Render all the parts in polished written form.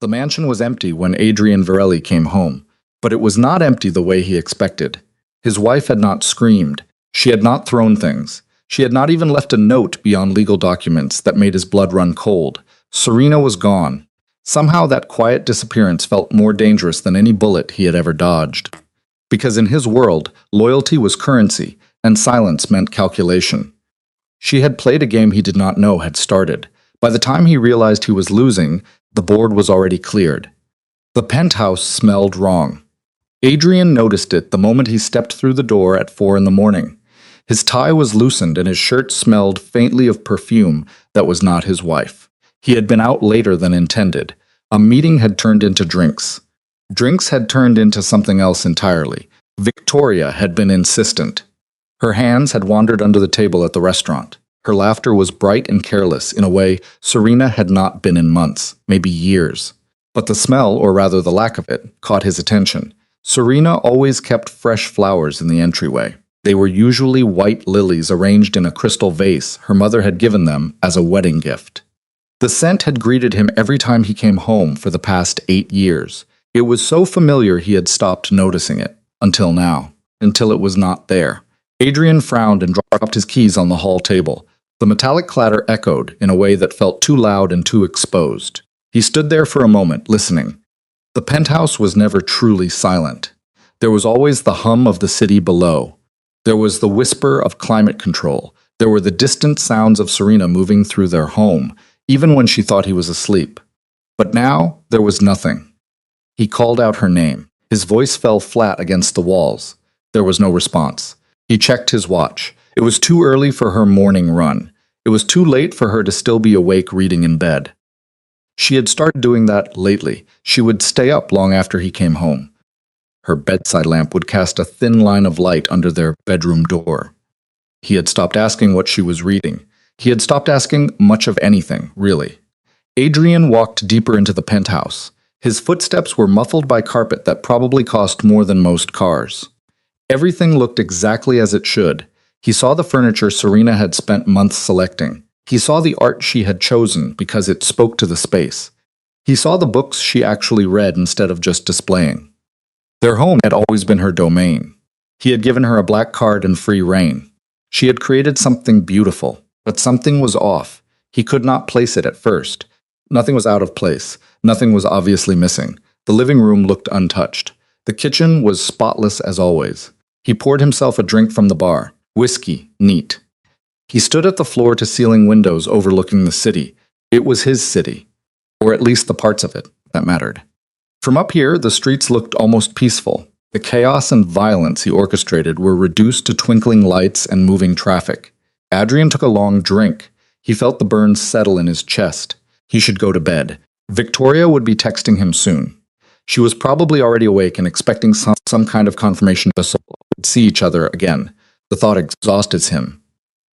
The mansion was empty when Adrian Varelli came home, but it was not empty the way he expected. His wife had not screamed. She had not thrown things. She had not even left a note beyond legal documents that made his blood run cold. Serena was gone. Somehow that quiet disappearance felt more dangerous than any bullet he had ever dodged. Because in his world, loyalty was currency, and silence meant calculation. She had played a game he did not know had started. By the time he realized he was losing, the board was already cleared. The penthouse smelled wrong. Adrian noticed it the moment he stepped through the door at 4 in the morning. His tie was loosened and his shirt smelled faintly of perfume that was not his wife. He had been out later than intended. A meeting had turned into drinks. Drinks had turned into something else entirely. Victoria had been insistent. Her hands had wandered under the table at the restaurant. Her laughter was bright and careless in a way Serena had not been in months, maybe years. But the smell, or rather the lack of it, caught his attention. Serena always kept fresh flowers in the entryway. They were usually white lilies arranged in a crystal vase her mother had given them as a wedding gift. The scent had greeted him every time he came home for the past 8 years. It was so familiar he had stopped noticing it, until now, until it was not there. Adrian frowned and dropped his keys on the hall table. The metallic clatter echoed in a way that felt too loud and too exposed. He stood there for a moment, listening. The penthouse was never truly silent. There was always the hum of the city below. There was the whisper of climate control. There were the distant sounds of Serena moving through their home, even when she thought he was asleep. But now, there was nothing. He called out her name. His voice fell flat against the walls. There was no response. He checked his watch. It was too early for her morning run. It was too late for her to still be awake reading in bed. She had started doing that lately. She would stay up long after he came home. Her bedside lamp would cast a thin line of light under their bedroom door. He had stopped asking what she was reading. He had stopped asking much of anything, really. Adrian walked deeper into the penthouse. His footsteps were muffled by carpet that probably cost more than most cars. Everything looked exactly as it should. He saw the furniture Serena had spent months selecting. He saw the art she had chosen because it spoke to the space. He saw the books she actually read instead of just displaying. Their home had always been her domain. He had given her a black card and free rein. She had created something beautiful, but something was off. He could not place it at first. Nothing was out of place. Nothing was obviously missing. The living room looked untouched. The kitchen was spotless as always. He poured himself a drink from the bar. Whiskey, neat. He stood at the floor-to-ceiling windows overlooking the city. It was his city, or at least the parts of it that mattered. From up here, the streets looked almost peaceful. The chaos and violence he orchestrated were reduced to twinkling lights and moving traffic. Adrian took a long drink. He felt the burns settle in his chest. He should go to bed. Victoria would be texting him soon. She was probably already awake and expecting some kind of confirmation the soul would see each other again. The thought exhausted him.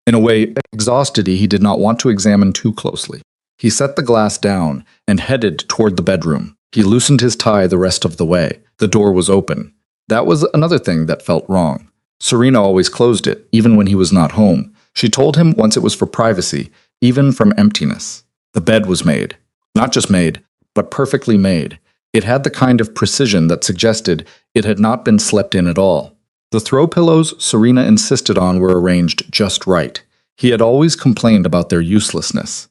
In a way, exhausted he did not want to examine too closely. He set the glass down and headed toward the bedroom. He loosened his tie the rest of the way. The door was open. That was another thing that felt wrong. Serena always closed it, even when he was not home. She told him once it was for privacy, even from emptiness. The bed was made. Not just made, but perfectly made. It had the kind of precision that suggested it had not been slept in at all. The throw pillows Serena insisted on were arranged just right. He had always complained about their uselessness.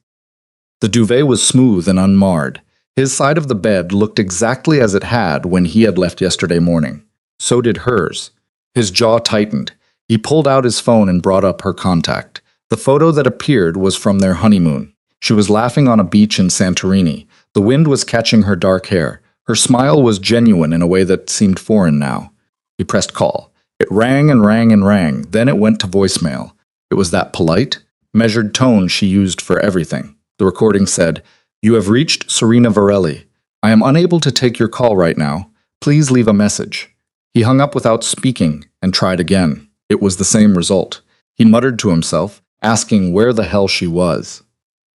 The duvet was smooth and unmarred. His side of the bed looked exactly as it had when he had left yesterday morning. So did hers. His jaw tightened. He pulled out his phone and brought up her contact. The photo that appeared was from their honeymoon. She was laughing on a beach in Santorini. The wind was catching her dark hair. Her smile was genuine in a way that seemed foreign now. He pressed call. It rang and rang and rang. Then it went to voicemail. It was that polite, measured tone she used for everything. The recording said, "You have reached Serena Varelli. I am unable to take your call right now. Please leave a message." He hung up without speaking and tried again. It was the same result. He muttered to himself, asking where the hell she was.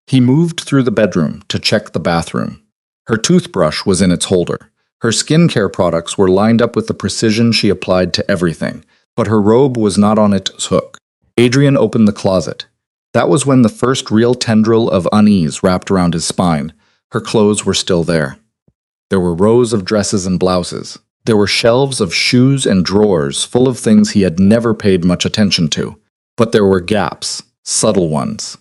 He moved through the bedroom to check the bathroom. Her toothbrush was in its holder. Her skincare products were lined up with the precision she applied to everything, but her robe was not on its hook. Adrian opened the closet. That was when the first real tendril of unease wrapped around his spine. Her clothes were still there. There were rows of dresses and blouses. There were shelves of shoes and drawers full of things he had never paid much attention to. But there were gaps, subtle ones.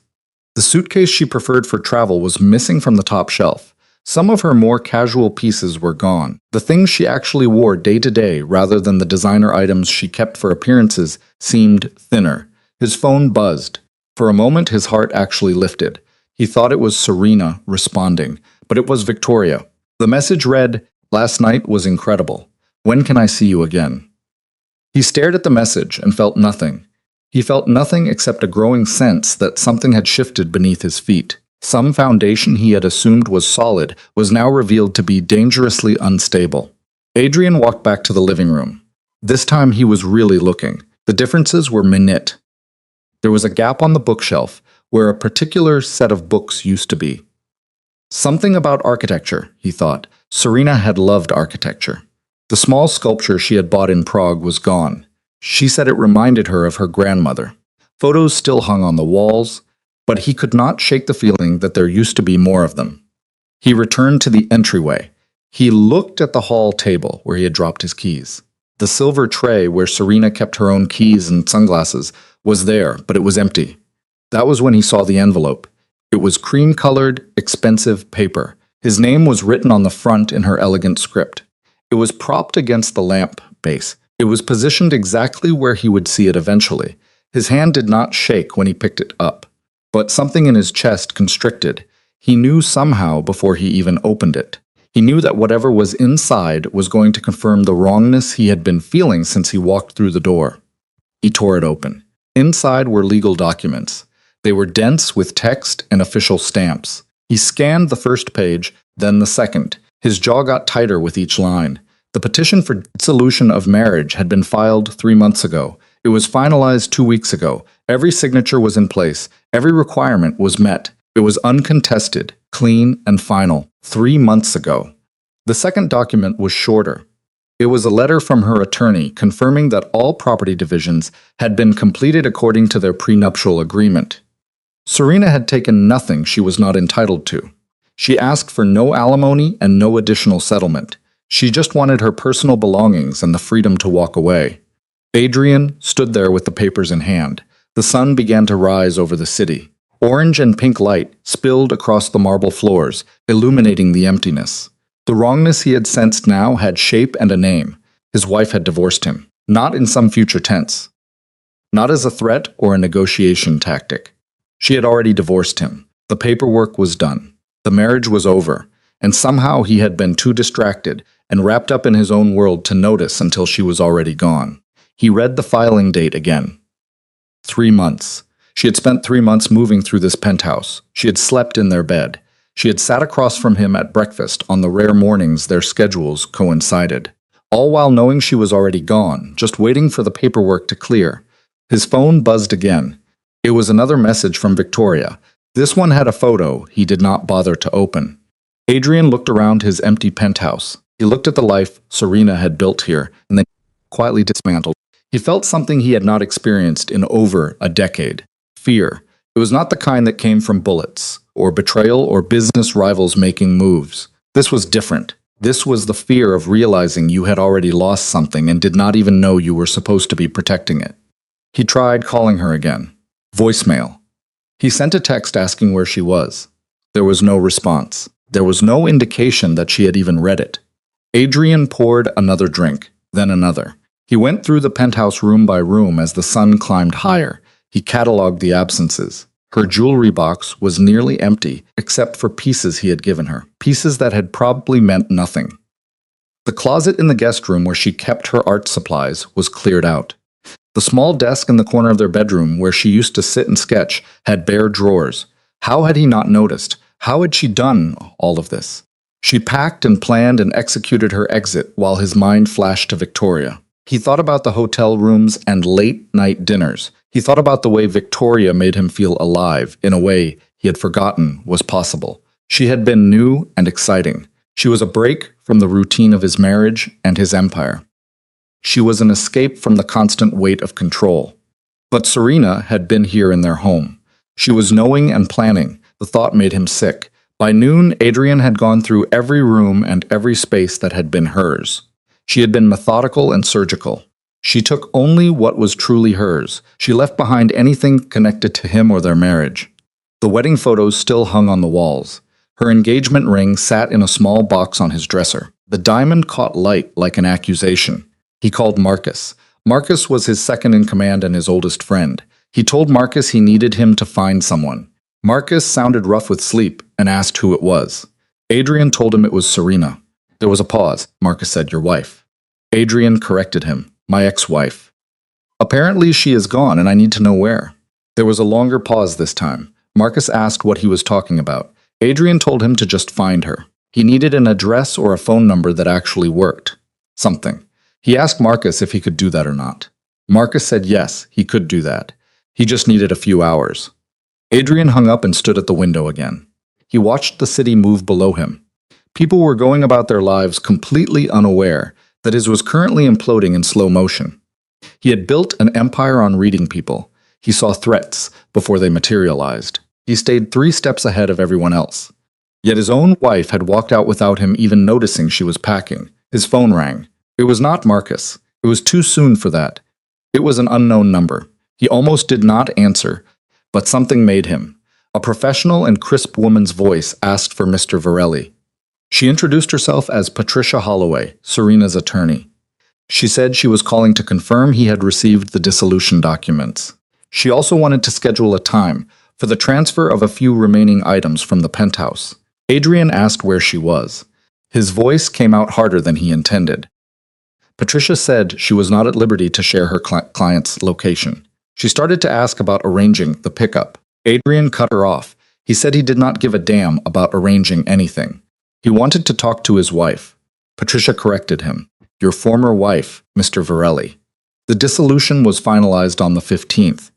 The suitcase she preferred for travel was missing from the top shelf. Some of her more casual pieces were gone. The things she actually wore day to day, rather than the designer items she kept for appearances, seemed thinner. His phone buzzed. For a moment, his heart actually lifted. He thought it was Serena responding, but it was Victoria. The message read, "Last night was incredible. When can I see you again?" He stared at the message and felt nothing. He felt nothing except a growing sense that something had shifted beneath his feet. Some foundation he had assumed was solid was now revealed to be dangerously unstable. Adrian walked back to the living room. This time he was really looking. The differences were minute. There was a gap on the bookshelf where a particular set of books used to be. Something about architecture, he thought. Serena had loved architecture. The small sculpture she had bought in Prague was gone. She said it reminded her of her grandmother. Photos still hung on the walls, but he could not shake the feeling that there used to be more of them. He returned to the entryway. He looked at the hall table where he had dropped his keys. The silver tray where Serena kept her own keys and sunglasses was there, but it was empty. That was when he saw the envelope. It was cream-colored, expensive paper. His name was written on the front in her elegant script. It was propped against the lamp base. It was positioned exactly where he would see it eventually. His hand did not shake when he picked it up, but something in his chest constricted. He knew somehow before he even opened it. He knew that whatever was inside was going to confirm the wrongness he had been feeling since he walked through the door. He tore it open. Inside were legal documents. They were dense with text and official stamps. He scanned the first page, then the second. His jaw got tighter with each line. The petition for dissolution of marriage had been filed 3 months ago. It was finalized 2 weeks ago. Every signature was in place. Every requirement was met. It was uncontested, clean, and final 3 months ago. The second document was shorter. It was a letter from her attorney confirming that all property divisions had been completed according to their prenuptial agreement. Serena had taken nothing she was not entitled to. She asked for no alimony and no additional settlement. She just wanted her personal belongings and the freedom to walk away. Adrian stood there with the papers in hand. The sun began to rise over the city. Orange and pink light spilled across the marble floors, illuminating the emptiness. The wrongness he had sensed now had shape and a name. His wife had divorced him, not in some future tense, not as a threat or a negotiation tactic. She had already divorced him. The paperwork was done. The marriage was over, and somehow he had been too distracted and wrapped up in his own world to notice until she was already gone. He read the filing date again. 3 months. She had spent 3 months moving through this penthouse. She had slept in their bed. She had sat across from him at breakfast on the rare mornings their schedules coincided, all while knowing she was already gone, just waiting for the paperwork to clear. His phone buzzed again. It was another message from Victoria. This one had a photo he did not bother to open. Adrian looked around his empty penthouse. He looked at the life Serena had built here, and then quietly dismantled. He felt something he had not experienced in over a decade. Fear. It was not the kind that came from bullets, or betrayal, or business rivals making moves. This was different. This was the fear of realizing you had already lost something and did not even know you were supposed to be protecting it. He tried calling her again. Voicemail. He sent a text asking where she was. There was no response. There was no indication that she had even read it. Adrian poured another drink, then another. He went through the penthouse room by room as the sun climbed higher. He catalogued the absences. Her jewelry box was nearly empty, except for pieces he had given her, pieces that had probably meant nothing. The closet in the guest room where she kept her art supplies was cleared out. The small desk in the corner of their bedroom where she used to sit and sketch had bare drawers. How had he not noticed? How had she done all of this? She packed and planned and executed her exit while his mind flashed to Victoria. He thought about the hotel rooms and late-night dinners. He thought about the way Victoria made him feel alive in a way he had forgotten was possible. She had been new and exciting. She was a break from the routine of his marriage and his empire. She was an escape from the constant weight of control. But Serena had been here in their home. She was knowing and planning. The thought made him sick, By noon, Adrian had gone through every room and every space that had been hers. She had been methodical and surgical. She took only what was truly hers. She left behind anything connected to him or their marriage. The wedding photos still hung on the walls. Her engagement ring sat in a small box on his dresser. The diamond caught light like an accusation. He called Marcus. Marcus was his second in command and his oldest friend. He told Marcus he needed him to find someone. Marcus sounded rough with sleep and asked who it was. Adrian told him it was Serena. There was a pause. Marcus said, "Your wife." Adrian corrected him, "My ex-wife. Apparently she is gone and I need to know where." There was a longer pause this time. Marcus asked what he was talking about. Adrian told him to just find her. He needed an address or a phone number that actually worked. Something. He asked Marcus if he could do that or not. Marcus said yes, he could do that. He just needed a few hours. Adrian hung up and stood at the window again. He watched the city move below him. People were going about their lives completely unaware that his was currently imploding in slow motion. He had built an empire on reading people. He saw threats before they materialized. He stayed 3 steps ahead of everyone else. Yet his own wife had walked out without him even noticing she was packing. His phone rang. It was not Marcus. It was too soon for that. It was an unknown number. He almost did not answer, but something made him. A professional and crisp woman's voice asked for Mr. Varelli. She introduced herself as Patricia Holloway, Serena's attorney. She said she was calling to confirm he had received the dissolution documents. She also wanted to schedule a time for the transfer of a few remaining items from the penthouse. Adrian asked where she was. His voice came out harder than he intended. Patricia said she was not at liberty to share her client's location. She started to ask about arranging the pickup. Adrian cut her off. He said he did not give a damn about arranging anything. He wanted to talk to his wife. Patricia corrected him. Your former wife, Mr. Varelli. The dissolution was finalized on the 15th.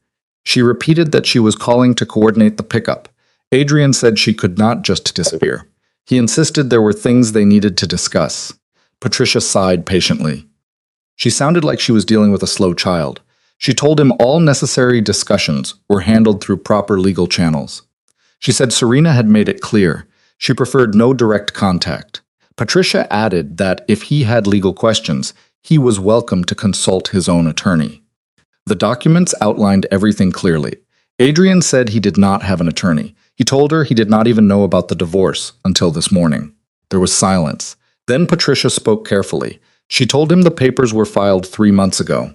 She repeated that she was calling to coordinate the pickup. Adrian said she could not just disappear. He insisted there were things they needed to discuss. Patricia sighed patiently. She sounded like she was dealing with a slow child. She told him all necessary discussions were handled through proper legal channels. She said Serena had made it clear she preferred no direct contact. Patricia added that if he had legal questions, he was welcome to consult his own attorney. The documents outlined everything clearly. Adrian said he did not have an attorney. He told her he did not even know about the divorce until this morning. There was silence. Then Patricia spoke carefully. She told him the papers were filed 3 months ago.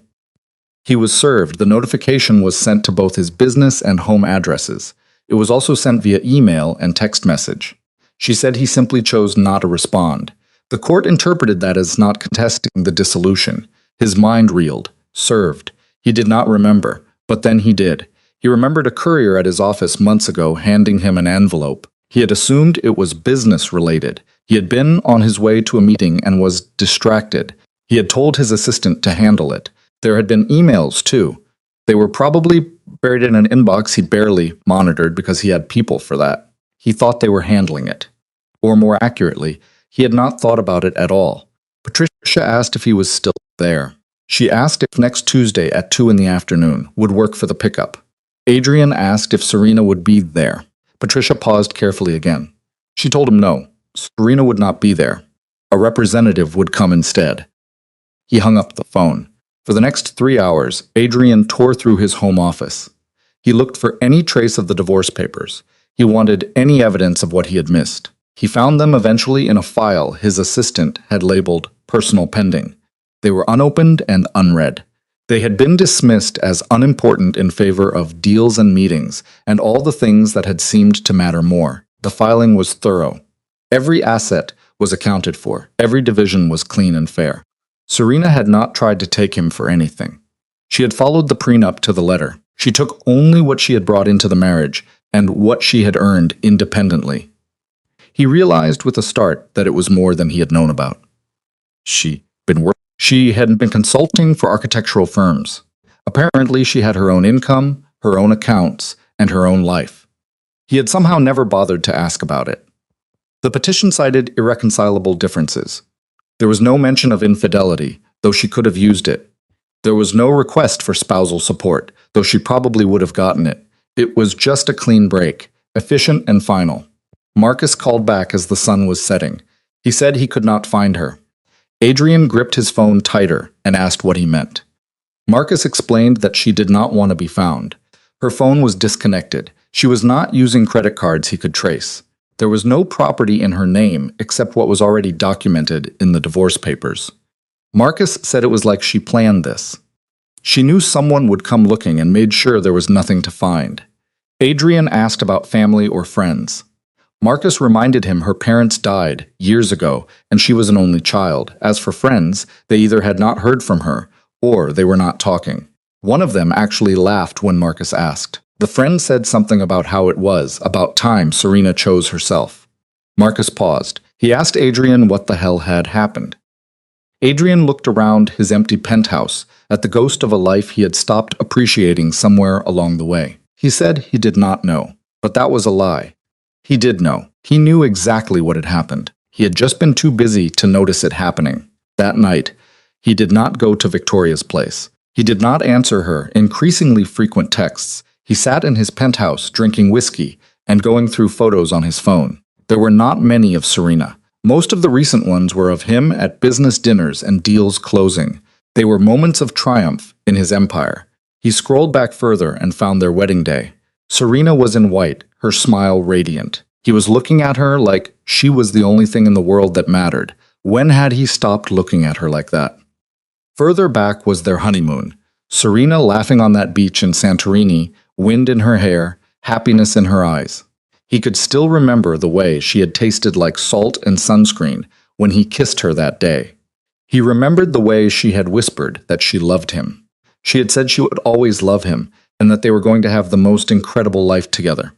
He was served. The notification was sent to both his business and home addresses. It was also sent via email and text message. She said he simply chose not to respond. The court interpreted that as not contesting the dissolution. His mind reeled. Served. He did not remember, but then he did. He remembered a courier at his office months ago handing him an envelope. He had assumed it was business-related. He had been on his way to a meeting and was distracted. He had told his assistant to handle it. There had been emails, too. They were probably buried in an inbox he barely monitored because he had people for that. He thought they were handling it. Or more accurately, he had not thought about it at all. Patricia asked if he was still there. She asked if next Tuesday at 2 in the afternoon would work for the pickup. Adrian asked if Serena would be there. Patricia paused carefully again. She told him no. Serena would not be there. A representative would come instead. He hung up the phone. For the next 3 hours, Adrian tore through his home office. He looked for any trace of the divorce papers. He wanted any evidence of what he had missed. He found them eventually in a file his assistant had labeled personal pending. They were unopened and unread. They had been dismissed as unimportant in favor of deals and meetings, and all the things that had seemed to matter more. The filing was thorough. Every asset was accounted for. Every division was clean and fair. Serena had not tried to take him for anything. She had followed the prenup to the letter. She took only what she had brought into the marriage and what she had earned independently. He realized with a start that it was more than he had known about. She had been consulting for architectural firms. Apparently, she had her own income, her own accounts, and her own life. He had somehow never bothered to ask about it. The petition cited irreconcilable differences. There was no mention of infidelity, though she could have used it. There was no request for spousal support, though she probably would have gotten it. It was just a clean break, efficient and final. Marcus called back as the sun was setting. He said he could not find her. Adrian gripped his phone tighter and asked what he meant. Marcus explained that she did not want to be found. Her phone was disconnected. She was not using credit cards he could trace. There was no property in her name except what was already documented in the divorce papers. Marcus said it was like she planned this. She knew someone would come looking and made sure there was nothing to find. Adrian asked about family or friends. Marcus reminded him her parents died years ago and she was an only child. As for friends, they either had not heard from her or they were not talking. One of them actually laughed when Marcus asked. The friend said something about how it was about time Serena chose herself. Marcus paused. He asked Adrian what the hell had happened. Adrian looked around his empty penthouse at the ghost of a life he had stopped appreciating somewhere along the way. He said he did not know, but that was a lie. He did know. He knew exactly what had happened. He had just been too busy to notice it happening. That night, he did not go to Victoria's place. He did not answer her increasingly frequent texts. He sat in his penthouse drinking whiskey and going through photos on his phone. There were not many of Serena. Most of the recent ones were of him at business dinners and deals closing. They were moments of triumph in his empire. He scrolled back further and found their wedding day. Serena was in white, her smile radiant. He was looking at her like she was the only thing in the world that mattered. When had he stopped looking at her like that? Further back was their honeymoon. Serena laughing on that beach in Santorini, wind in her hair, happiness in her eyes. He could still remember the way she had tasted like salt and sunscreen when he kissed her that day. He remembered the way she had whispered that she loved him. She had said she would always love him and that they were going to have the most incredible life together.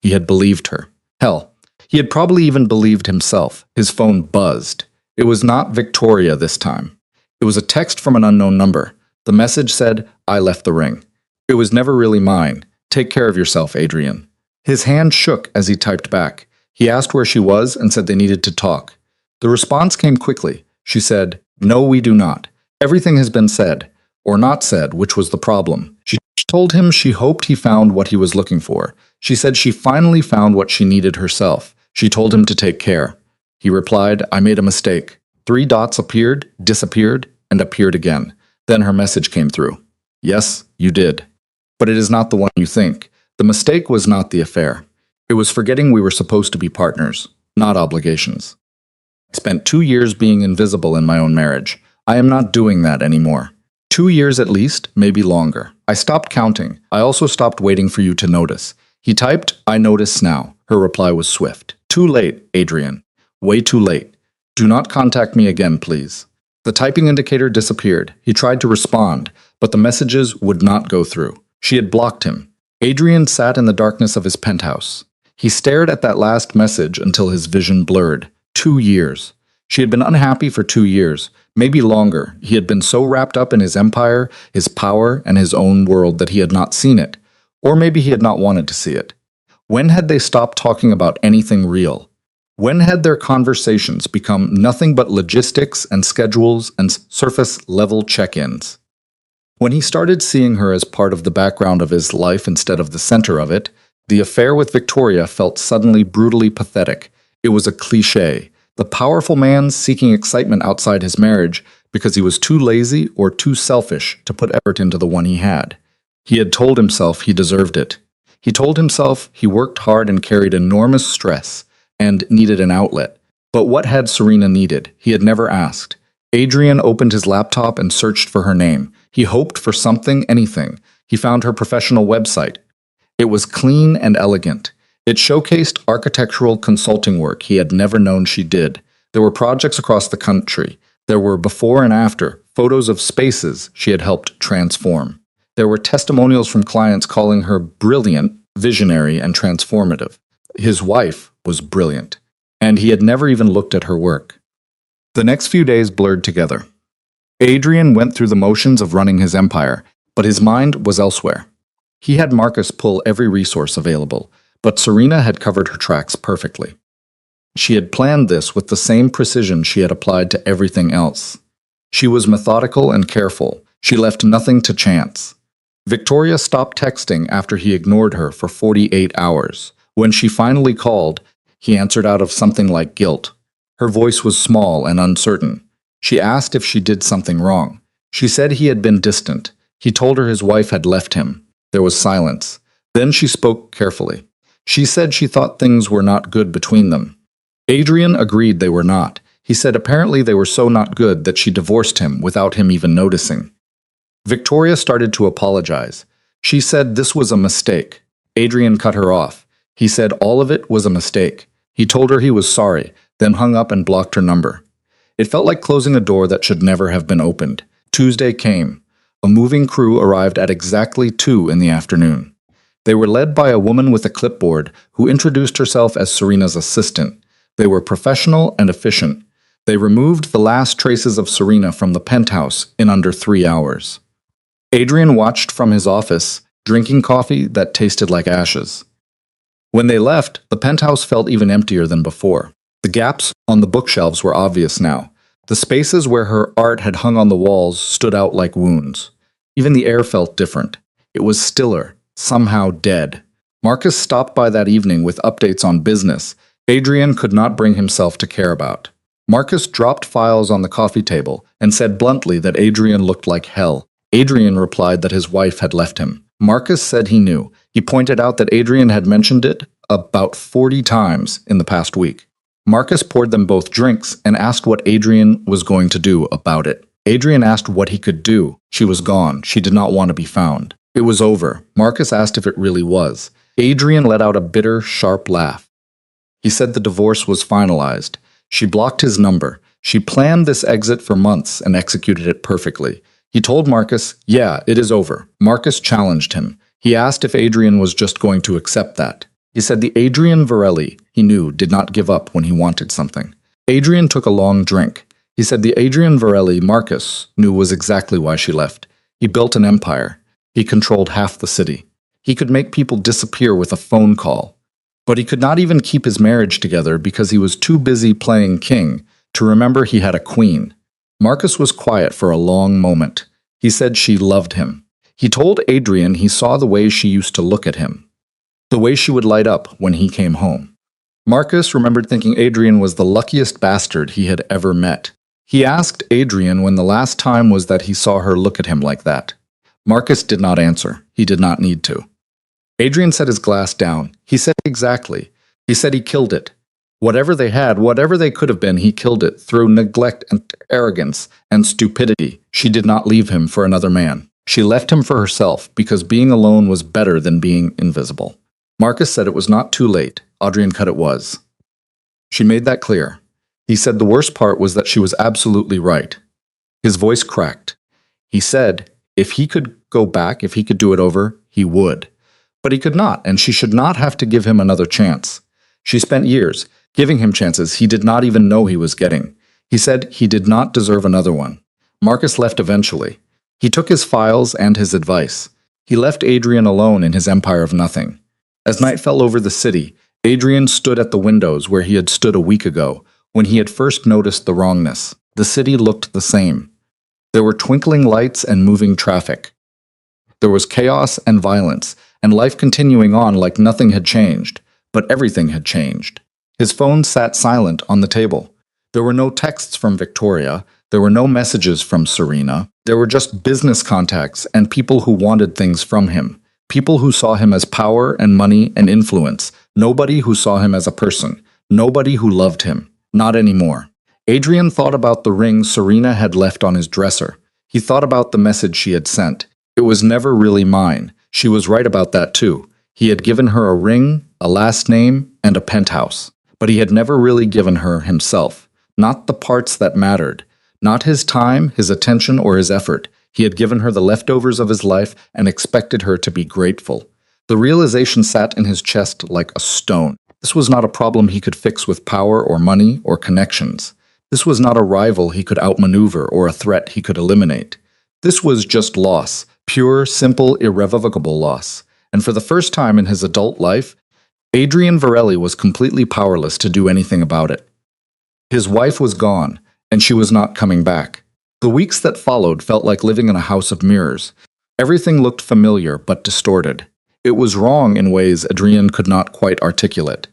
He had believed her. Hell, he had probably even believed himself. His phone buzzed. It was not Victoria this time. It was a text from an unknown number. The message said, "I left the ring. It was never really mine. Take care of yourself, Adrian." His hand shook as he typed back. He asked where she was and said they needed to talk. The response came quickly. She said, "No, we do not. Everything has been said, or not said, which was the problem." She told him she hoped he found what he was looking for. She said she finally found what she needed herself. She told him to take care. He replied, "I made a mistake." 3 dots appeared, disappeared, and appeared again. Then her message came through. "Yes, you did. But it is not the one you think. The mistake was not the affair. It was forgetting we were supposed to be partners, not obligations. I spent 2 years being invisible in my own marriage. I am not doing that anymore. 2 years at least, maybe longer. I stopped counting. I also stopped waiting for you to notice." He typed, "I notice now." Her reply was swift. "Too late, Adrian. Way too late. Do not contact me again, please." The typing indicator disappeared. He tried to respond, but the messages would not go through. She had blocked him. Adrian sat in the darkness of his penthouse. He stared at that last message until his vision blurred. 2 years. She had been unhappy for 2 years, maybe longer. He had been so wrapped up in his empire, his power, and his own world that he had not seen it. Or maybe he had not wanted to see it. When had they stopped talking about anything real? When had their conversations become nothing but logistics and schedules and surface-level check-ins? When he started seeing her as part of the background of his life instead of the center of it, the affair with Victoria felt suddenly brutally pathetic. It was a cliché. The powerful man seeking excitement outside his marriage because he was too lazy or too selfish to put effort into the one he had. He had told himself he deserved it. He told himself he worked hard and carried enormous stress and needed an outlet. But what had Serena needed? He had never asked. Adrian opened his laptop and searched for her name. He hoped for something, anything. He found her professional website. It was clean and elegant. It showcased architectural consulting work he had never known she did. There were projects across the country. There were before and after photos of spaces she had helped transform. There were testimonials from clients calling her brilliant, visionary, and transformative. His wife was brilliant, and he had never even looked at her work. The next few days blurred together. Adrian went through the motions of running his empire, but his mind was elsewhere. He had Marcus pull every resource available, but Serena had covered her tracks perfectly. She had planned this with the same precision she had applied to everything else. She was methodical and careful. She left nothing to chance. Victoria stopped texting after he ignored her for 48 hours. When she finally called, He answered out of something like guilt. Her voice was small and uncertain. She asked if she did something wrong. She said he had been distant. He told her his wife had left him. There was silence. Then she spoke carefully. She said she thought things were not good between them. Adrian agreed they were not. He said apparently they were so not good that she divorced him without him even noticing. Victoria started to apologize. She said this was a mistake. Adrian cut her off. He said all of it was a mistake. He told her he was sorry, then hung up and blocked her number. It felt like closing a door that should never have been opened. Tuesday came. A moving crew arrived at exactly 2 in the afternoon. They were led by a woman with a clipboard who introduced herself as Serena's assistant. They were professional and efficient. They removed the last traces of Serena from the penthouse in under 3 hours. Adrian watched from his office, drinking coffee that tasted like ashes. When they left, the penthouse felt even emptier than before. The gaps on the bookshelves were obvious now. The spaces where her art had hung on the walls stood out like wounds. Even the air felt different. It was stiller, somehow dead. Marcus stopped by that evening with updates on business Adrian could not bring himself to care about. Marcus dropped files on the coffee table and said bluntly that Adrian looked like hell. Adrian replied that his wife had left him. Marcus said he knew. He pointed out that Adrian had mentioned it about 40 times in the past week. Marcus poured them both drinks and asked what Adrian was going to do about it. Adrian asked what he could do. She was gone. She did not want to be found. It was over. Marcus asked if it really was. Adrian let out a bitter, sharp laugh. He said the divorce was finalized. She blocked his number. She planned this exit for months and executed it perfectly. He told Marcus, yeah, it is over. Marcus challenged him. He asked if Adrian was just going to accept that. He said the Adrian Varelli he knew did not give up when he wanted something. Adrian took a long drink. He said the Adrian Varelli Marcus knew was exactly why she left. He built an empire. He controlled half the city. He could make people disappear with a phone call. But he could not even keep his marriage together because he was too busy playing king to remember he had a queen. Marcus was quiet for a long moment. He said she loved him. He told Adrian he saw the way she used to look at him, the way she would light up when he came home. Marcus remembered thinking Adrian was the luckiest bastard he had ever met. He asked Adrian when the last time was that he saw her look at him like that. Marcus did not answer. He did not need to. Adrian set his glass down. He said exactly. He said he killed it. Whatever they had, whatever they could have been, he killed it through neglect and arrogance and stupidity. She did not leave him for another man. She left him for herself because being alone was better than being invisible. Marcus said it was not too late. Adrian cut it was. She made that clear. He said the worst part was that she was absolutely right. His voice cracked. He said if he could go back, if he could do it over, he would. But he could not, and she should not have to give him another chance. She spent years giving him chances he did not even know he was getting. He said he did not deserve another one. Marcus left eventually. He took his files and his advice. He left Adrian alone in his empire of nothing. As night fell over the city, Adrian stood at the windows where he had stood a week ago, when he had first noticed the wrongness. The city looked the same. There were twinkling lights and moving traffic. There was chaos and violence, and life continuing on like nothing had changed, but everything had changed. His phone sat silent on the table. There were no texts from Victoria. There were no messages from Serena. There were just business contacts and people who wanted things from him. People who saw him as power and money and influence. Nobody who saw him as a person. Nobody who loved him. Not anymore. Adrian thought about the ring Serena had left on his dresser. He thought about the message she had sent. It was never really mine. She was right about that too. He had given her a ring, a last name, and a penthouse. But he had never really given her himself. Not the parts that mattered. Not his time, his attention, or his effort. He had given her the leftovers of his life and expected her to be grateful. The realization sat in his chest like a stone. This was not a problem he could fix with power or money or connections. This was not a rival he could outmaneuver or a threat he could eliminate. This was just loss, pure, simple, irrevocable loss. And for the first time in his adult life, Adrian Varelli was completely powerless to do anything about it. His wife was gone, and she was not coming back. The weeks that followed felt like living in a house of mirrors. Everything looked familiar but distorted. It was wrong in ways Adrian could not quite articulate.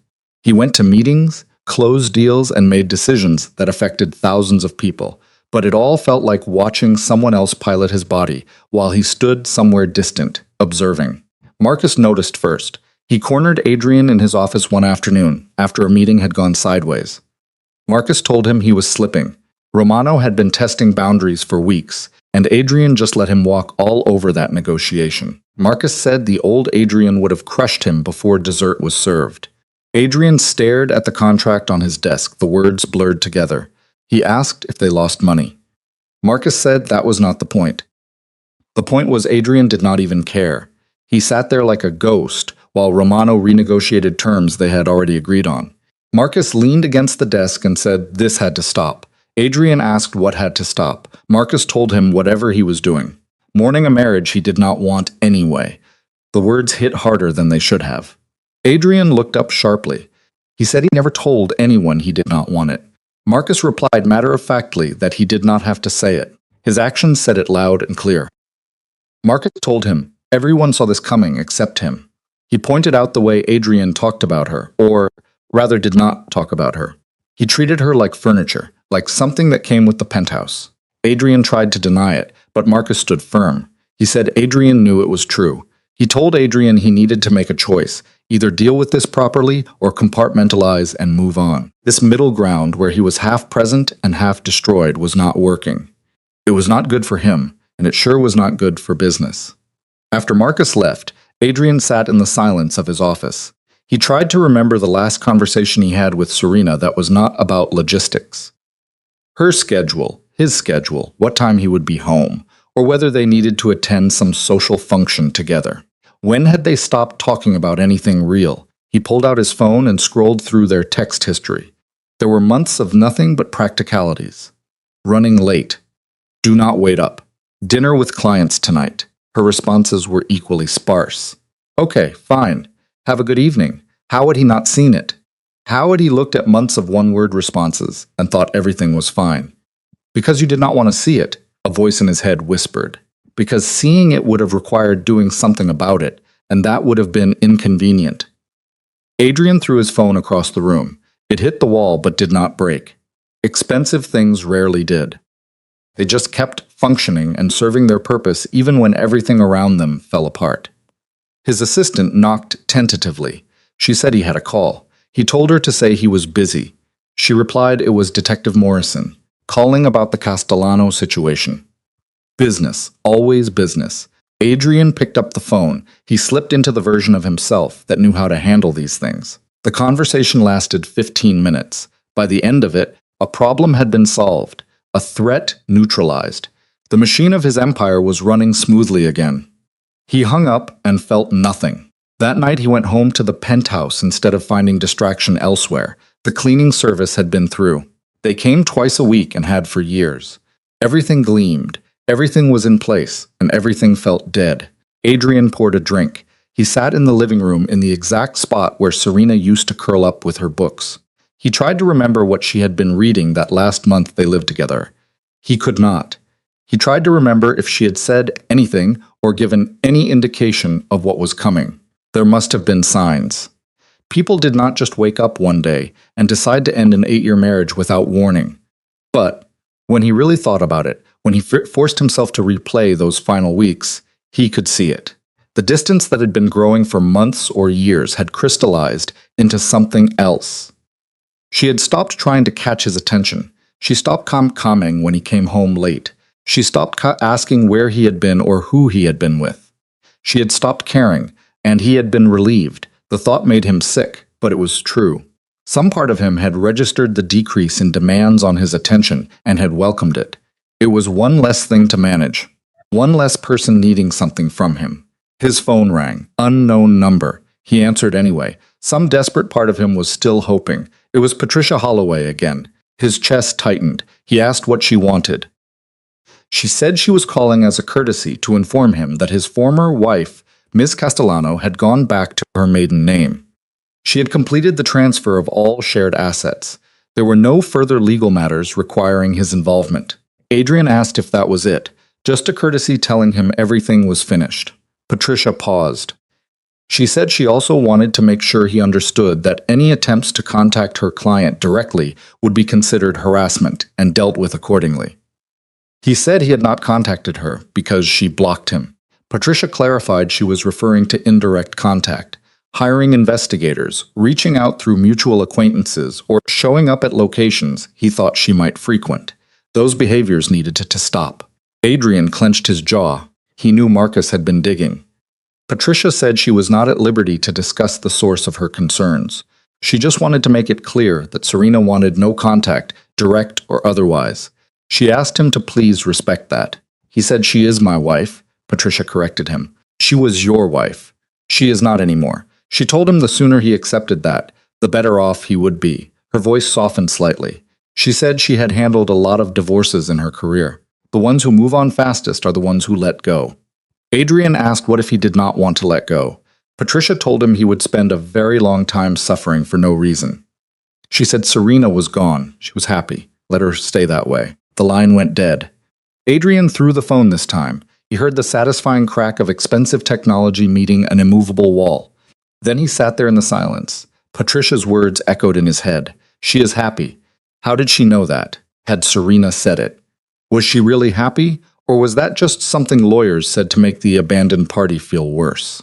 He went to meetings, closed deals, and made decisions that affected thousands of people, but it all felt like watching someone else pilot his body while he stood somewhere distant, observing. Marcus noticed first. He cornered Adrian in his office one afternoon, after a meeting had gone sideways. Marcus told him he was slipping. Romano had been testing boundaries for weeks, and Adrian just let him walk all over that negotiation. Marcus said the old Adrian would have crushed him before dessert was served. Adrian stared at the contract on his desk, the words blurred together. He asked if they lost money. Marcus said that was not the point. The point was Adrian did not even care. He sat there like a ghost while Romano renegotiated terms they had already agreed on. Marcus leaned against the desk and said this had to stop. Adrian asked what had to stop. Marcus told him whatever he was doing. Mourning a marriage he did not want anyway. The words hit harder than they should have. Adrian looked up sharply. He said he never told anyone he did not want it. Marcus replied matter-of-factly that he did not have to say it. His actions said it loud and clear. Marcus told him everyone saw this coming except him. He pointed out the way Adrian talked about her, or rather did not talk about her. He treated her like furniture, like something that came with the penthouse. Adrian tried to deny it, but Marcus stood firm. He said Adrian knew it was true. He told Adrian he needed to make a choice, either deal with this properly or compartmentalize and move on. This middle ground where he was half present and half destroyed was not working. It was not good for him, and it sure was not good for business. After Marcus left, Adrian sat in the silence of his office. He tried to remember the last conversation he had with Serena that was not about logistics. Her schedule, his schedule, what time he would be home, or whether they needed to attend some social function together. When had they stopped talking about anything real? He pulled out his phone and scrolled through their text history. There were months of nothing but practicalities. Running late. Do not wait up. Dinner with clients tonight. Her responses were equally sparse. Okay, fine. Have a good evening. How had he not seen it? How had he looked at months of one-word responses and thought everything was fine? Because you did not want to see it, a voice in his head whispered. Because seeing it would have required doing something about it, and that would have been inconvenient. Adrian threw his phone across the room. It hit the wall but did not break. Expensive things rarely did. They just kept functioning and serving their purpose even when everything around them fell apart. His assistant knocked tentatively. She said he had a call. He told her to say he was busy. She replied it was Detective Morrison, calling about the Castellano situation. Business, always business. Adrian picked up the phone. He slipped into the version of himself that knew how to handle these things. The conversation lasted 15 minutes. By the end of it, a problem had been solved, a threat neutralized. The machine of his empire was running smoothly again. He hung up and felt nothing. That night he went home to the penthouse instead of finding distraction elsewhere. The cleaning service had been through. They came twice a week and had for years. Everything gleamed. Everything was in place, and everything felt dead. Adrian poured a drink. He sat in the living room in the exact spot where Serena used to curl up with her books. He tried to remember what she had been reading that last month they lived together. He could not. He tried to remember if she had said anything or given any indication of what was coming. There must have been signs. People did not just wake up one day and decide to end an 8-year marriage without warning. But when he really thought about it, when he forced himself to replay those final weeks, he could see it. The distance that had been growing for months or years had crystallized into something else. She had stopped trying to catch his attention. She stopped commenting when he came home late. She stopped asking where he had been or who he had been with. She had stopped caring, and he had been relieved. The thought made him sick, but it was true. Some part of him had registered the decrease in demands on his attention and had welcomed it. It was one less thing to manage, one less person needing something from him. His phone rang. Unknown number. He answered anyway. Some desperate part of him was still hoping. It was Patricia Holloway again. His chest tightened. He asked what she wanted. She said she was calling as a courtesy to inform him that his former wife, Ms. Castellano, had gone back to her maiden name. She had completed the transfer of all shared assets. There were no further legal matters requiring his involvement. Adrian asked if that was it, just a courtesy telling him everything was finished. Patricia paused. She said she also wanted to make sure he understood that any attempts to contact her client directly would be considered harassment and dealt with accordingly. He said he had not contacted her because she blocked him. Patricia clarified she was referring to indirect contact, hiring investigators, reaching out through mutual acquaintances, or showing up at locations he thought she might frequent. Those behaviors needed to stop. Adrian clenched his jaw. He knew Marcus had been digging. Patricia said she was not at liberty to discuss the source of her concerns. She just wanted to make it clear that Serena wanted no contact, direct or otherwise. She asked him to please respect that. He said, "She is my wife." Patricia corrected him. "She was your wife. She is not anymore." She told him the sooner he accepted that, the better off he would be. Her voice softened slightly. She said she had handled a lot of divorces in her career. The ones who move on fastest are the ones who let go. Adrian asked what if he did not want to let go. Patricia told him he would spend a very long time suffering for no reason. She said Serena was gone. She was happy. Let her stay that way. The line went dead. Adrian threw the phone this time. He heard the satisfying crack of expensive technology meeting an immovable wall. Then he sat there in the silence. Patricia's words echoed in his head. She is happy. How did she know that? Had Serena said it? Was she really happy? Or was that just something lawyers said to make the abandoned party feel worse?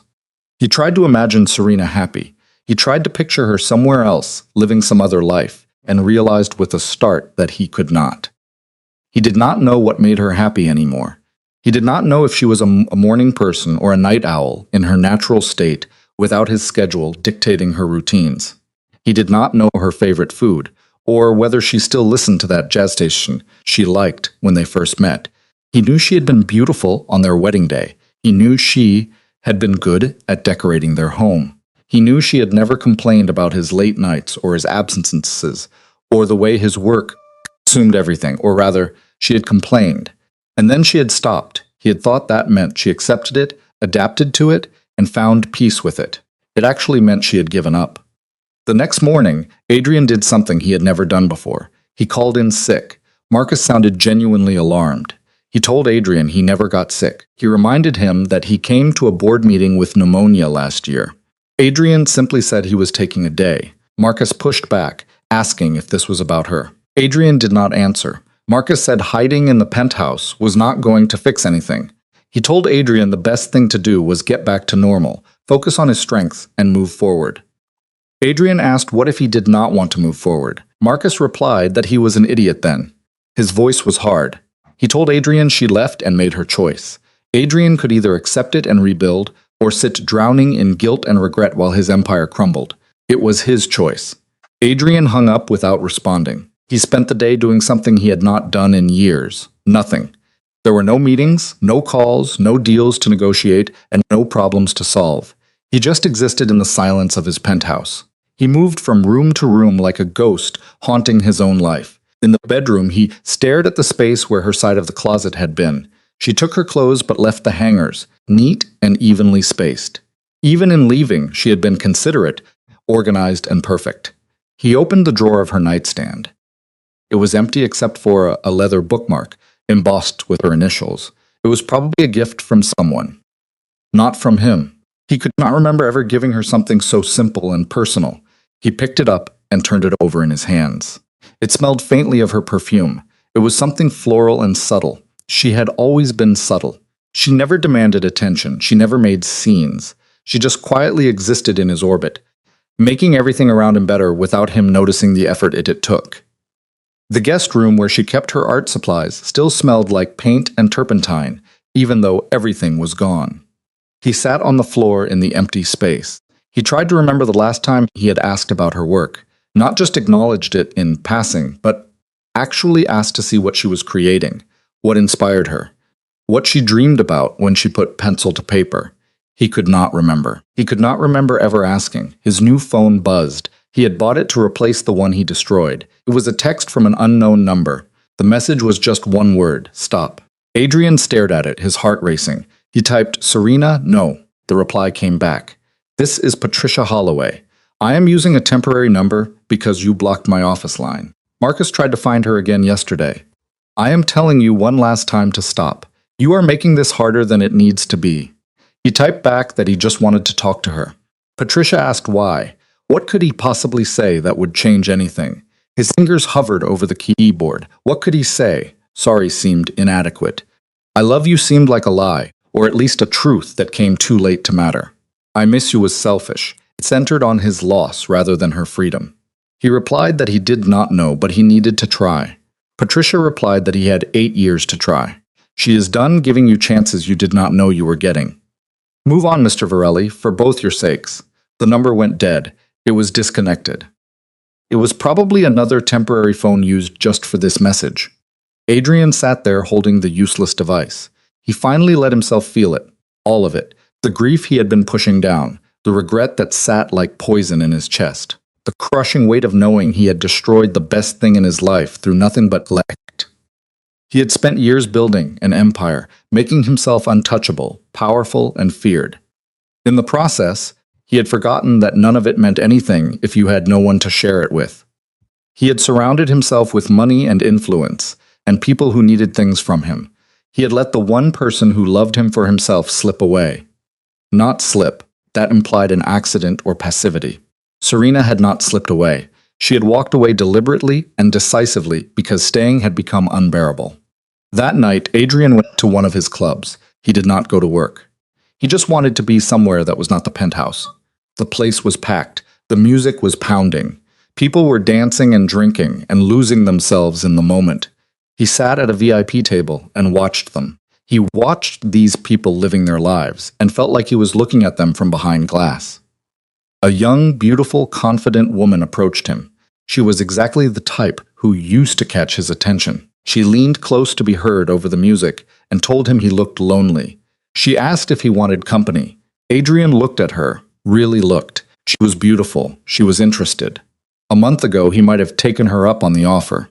He tried to imagine Serena happy. He tried to picture her somewhere else, living some other life, and realized with a start that he could not. He did not know what made her happy anymore. He did not know if she was a morning person or a night owl in her natural state without his schedule dictating her routines. He did not know her favorite food, or whether she still listened to that jazz station she liked when they first met. He knew she had been beautiful on their wedding day. He knew she had been good at decorating their home. He knew she had never complained about his late nights or his absences, or the way his work consumed everything, or rather, she had complained. And then she had stopped. He had thought that meant she accepted it, adapted to it, and found peace with it. It actually meant she had given up. The next morning, Adrian did something he had never done before. He called in sick. Marcus sounded genuinely alarmed. He told Adrian he never got sick. He reminded him that he came to a board meeting with pneumonia last year. Adrian simply said he was taking a day. Marcus pushed back, asking if this was about her. Adrian did not answer. Marcus said hiding in the penthouse was not going to fix anything. He told Adrian the best thing to do was get back to normal, focus on his strengths, and move forward. Adrian asked what if he did not want to move forward. Marcus replied that he was an idiot then. His voice was hard. He told Adrian she left and made her choice. Adrian could either accept it and rebuild, or sit drowning in guilt and regret while his empire crumbled. It was his choice. Adrian hung up without responding. He spent the day doing something he had not done in years. Nothing. There were no meetings, no calls, no deals to negotiate, and no problems to solve. He just existed in the silence of his penthouse. He moved from room to room like a ghost, haunting his own life. In the bedroom, he stared at the space where her side of the closet had been. She took her clothes but left the hangers, neat and evenly spaced. Even in leaving, she had been considerate, organized, and perfect. He opened the drawer of her nightstand. It was empty except for a leather bookmark, embossed with her initials. It was probably a gift from someone. Not from him. He could not remember ever giving her something so simple and personal. He picked it up and turned it over in his hands. It smelled faintly of her perfume. It was something floral and subtle. She had always been subtle. She never demanded attention. She never made scenes. She just quietly existed in his orbit, making everything around him better without him noticing the effort it took. The guest room where she kept her art supplies still smelled like paint and turpentine, even though everything was gone. He sat on the floor in the empty space. He tried to remember the last time he had asked about her work, not just acknowledged it in passing, but actually asked to see what she was creating, what inspired her, what she dreamed about when she put pencil to paper. He could not remember. He could not remember ever asking. His new phone buzzed. He had bought it to replace the one he destroyed. It was a text from an unknown number. The message was just one word: stop. Adrian stared at it, his heart racing. He typed, "Serena, no." The reply came back. "This is Patricia Holloway. I am using a temporary number because you blocked my office line. Marcus tried to find her again yesterday. I am telling you one last time to stop. You are making this harder than it needs to be." He typed back that he just wanted to talk to her. Patricia asked why. What could he possibly say that would change anything? His fingers hovered over the keyboard. What could he say? Sorry seemed inadequate. I love you seemed like a lie, or at least a truth that came too late to matter. I miss you was selfish. It centered on his loss rather than her freedom. He replied that he did not know, but he needed to try. Patricia replied that he had 8 years to try. She is done giving you chances you did not know you were getting. Move on, Mr. Varelli, for both your sakes. The number went dead. It was disconnected. It was probably another temporary phone used just for this message. Adrian sat there holding the useless device. He finally let himself feel it, all of it, the grief he had been pushing down, the regret that sat like poison in his chest, the crushing weight of knowing he had destroyed the best thing in his life through nothing but neglect. He had spent years building an empire, making himself untouchable, powerful, and feared. In the process, he had forgotten that none of it meant anything if you had no one to share it with. He had surrounded himself with money and influence, and people who needed things from him. He had let the one person who loved him for himself slip away. Not slip. That implied an accident or passivity. Serena had not slipped away. She had walked away deliberately and decisively because staying had become unbearable. That night, Adrian went to one of his clubs. He did not go to work. He just wanted to be somewhere that was not the penthouse. The place was packed. The music was pounding. People were dancing and drinking and losing themselves in the moment. He sat at a VIP table and watched them. He watched these people living their lives and felt like he was looking at them from behind glass. A young, beautiful, confident woman approached him. She was exactly the type who used to catch his attention. She leaned close to be heard over the music and told him he looked lonely. She asked if he wanted company. Adrian looked at her, really looked. She was beautiful. She was interested. A month ago, he might have taken her up on the offer.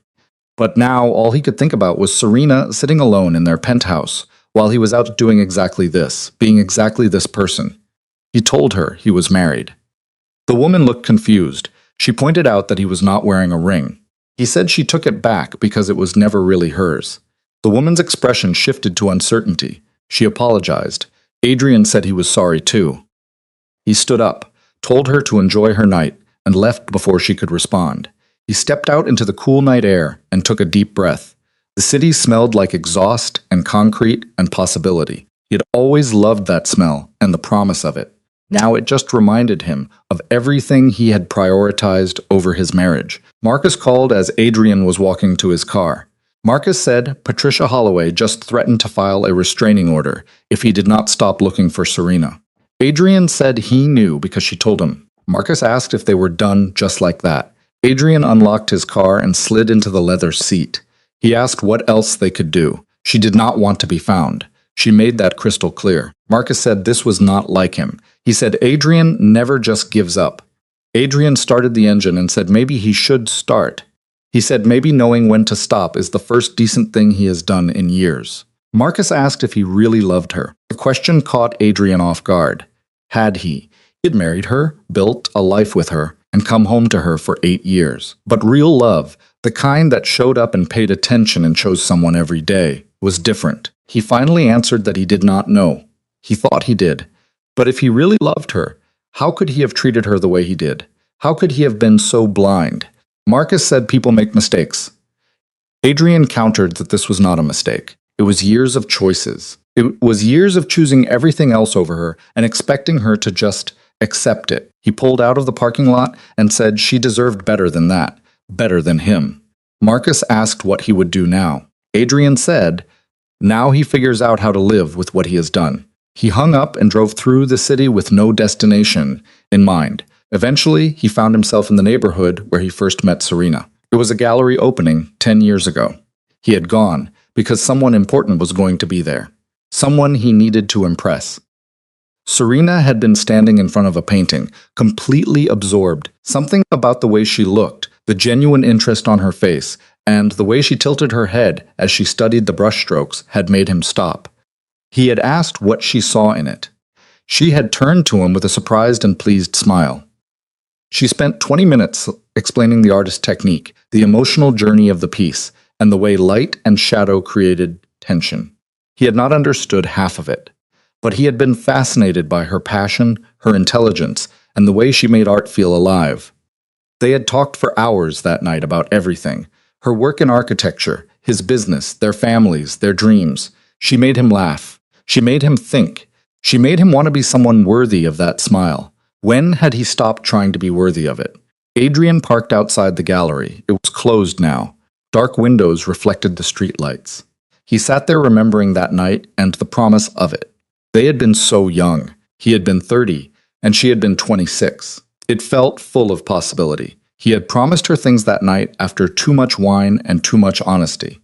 But now, all he could think about was Serena sitting alone in their penthouse while he was out doing exactly this, being exactly this person. He told her he was married. The woman looked confused. She pointed out that he was not wearing a ring. He said she took it back because it was never really hers. The woman's expression shifted to uncertainty. She apologized. Adrian said he was sorry too. He stood up, told her to enjoy her night, and left before she could respond. He stepped out into the cool night air and took a deep breath. The city smelled like exhaust and concrete and possibility. He had always loved that smell and the promise of it. Now it just reminded him of everything he had prioritized over his marriage. Marcus called as Adrian was walking to his car. Marcus said Patricia Holloway just threatened to file a restraining order if he did not stop looking for Serena. Adrian said he knew because she told him. Marcus asked if they were done just like that. Adrian unlocked his car and slid into the leather seat. He asked what else they could do. She did not want to be found. She made that crystal clear. Marcus said this was not like him. He said Adrian never just gives up. Adrian started the engine and said maybe he should start. He said maybe knowing when to stop is the first decent thing he has done in years. Marcus asked if he really loved her. The question caught Adrian off guard. Had he? He had married her, built a life with her, and come home to her for 8 years. But real love, the kind that showed up and paid attention and chose someone every day, was different. He finally answered that he did not know. He thought he did. But if he really loved her, how could he have treated her the way he did? How could he have been so blind? Marcus said people make mistakes. Adrian countered that this was not a mistake. It was years of choices. It was years of choosing everything else over her and expecting her to just accept it. He pulled out of the parking lot and said she deserved better than that, better than him. Marcus asked what he would do now. Adrian said, now he figures out how to live with what he has done. He hung up and drove through the city with no destination in mind. Eventually, he found himself in the neighborhood where he first met Serena. It was a gallery opening 10 years ago. He had gone because someone important was going to be there. Someone he needed to impress. Serena had been standing in front of a painting, completely absorbed. Something about the way she looked, the genuine interest on her face, and the way she tilted her head as she studied the brushstrokes had made him stop. He had asked what she saw in it. She had turned to him with a surprised and pleased smile. She spent 20 minutes explaining the artist's technique, the emotional journey of the piece, and the way light and shadow created tension. He had not understood half of it. but he had been fascinated by her passion, her intelligence, and the way she made art feel alive. They had talked for hours that night about everything: her work in architecture, his business, their families, their dreams. She made him laugh. She made him think. She made him want to be someone worthy of that smile. When had he stopped trying to be worthy of it? Adrian parked outside the gallery. It was closed now. Dark windows reflected the streetlights. He sat there remembering that night and the promise of it. They had been so young. He had been 30, and she had been 26. It felt full of possibility. He had promised her things that night after too much wine and too much honesty.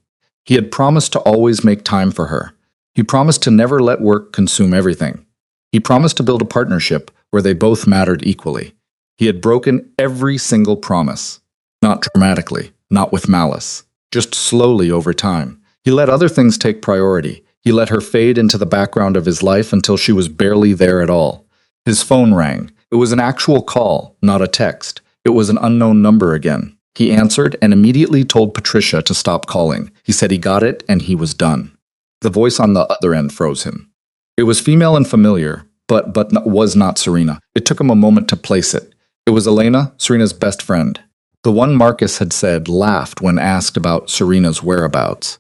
He had promised to always make time for her. He promised to never let work consume everything. He promised to build a partnership where they both mattered equally. He had broken every single promise. Not dramatically, not with malice, just slowly over time. He let other things take priority. He let her fade into the background of his life until she was barely there at all. His phone rang. It was an actual call, not a text. It was an unknown number again. He answered and immediately told Patricia to stop calling. He said he got it and he was done. The voice on the other end froze him. It was female and familiar, but was not Serena. It took him a moment to place it. It was Elena, Serena's best friend. The one Marcus had said laughed when asked about Serena's whereabouts.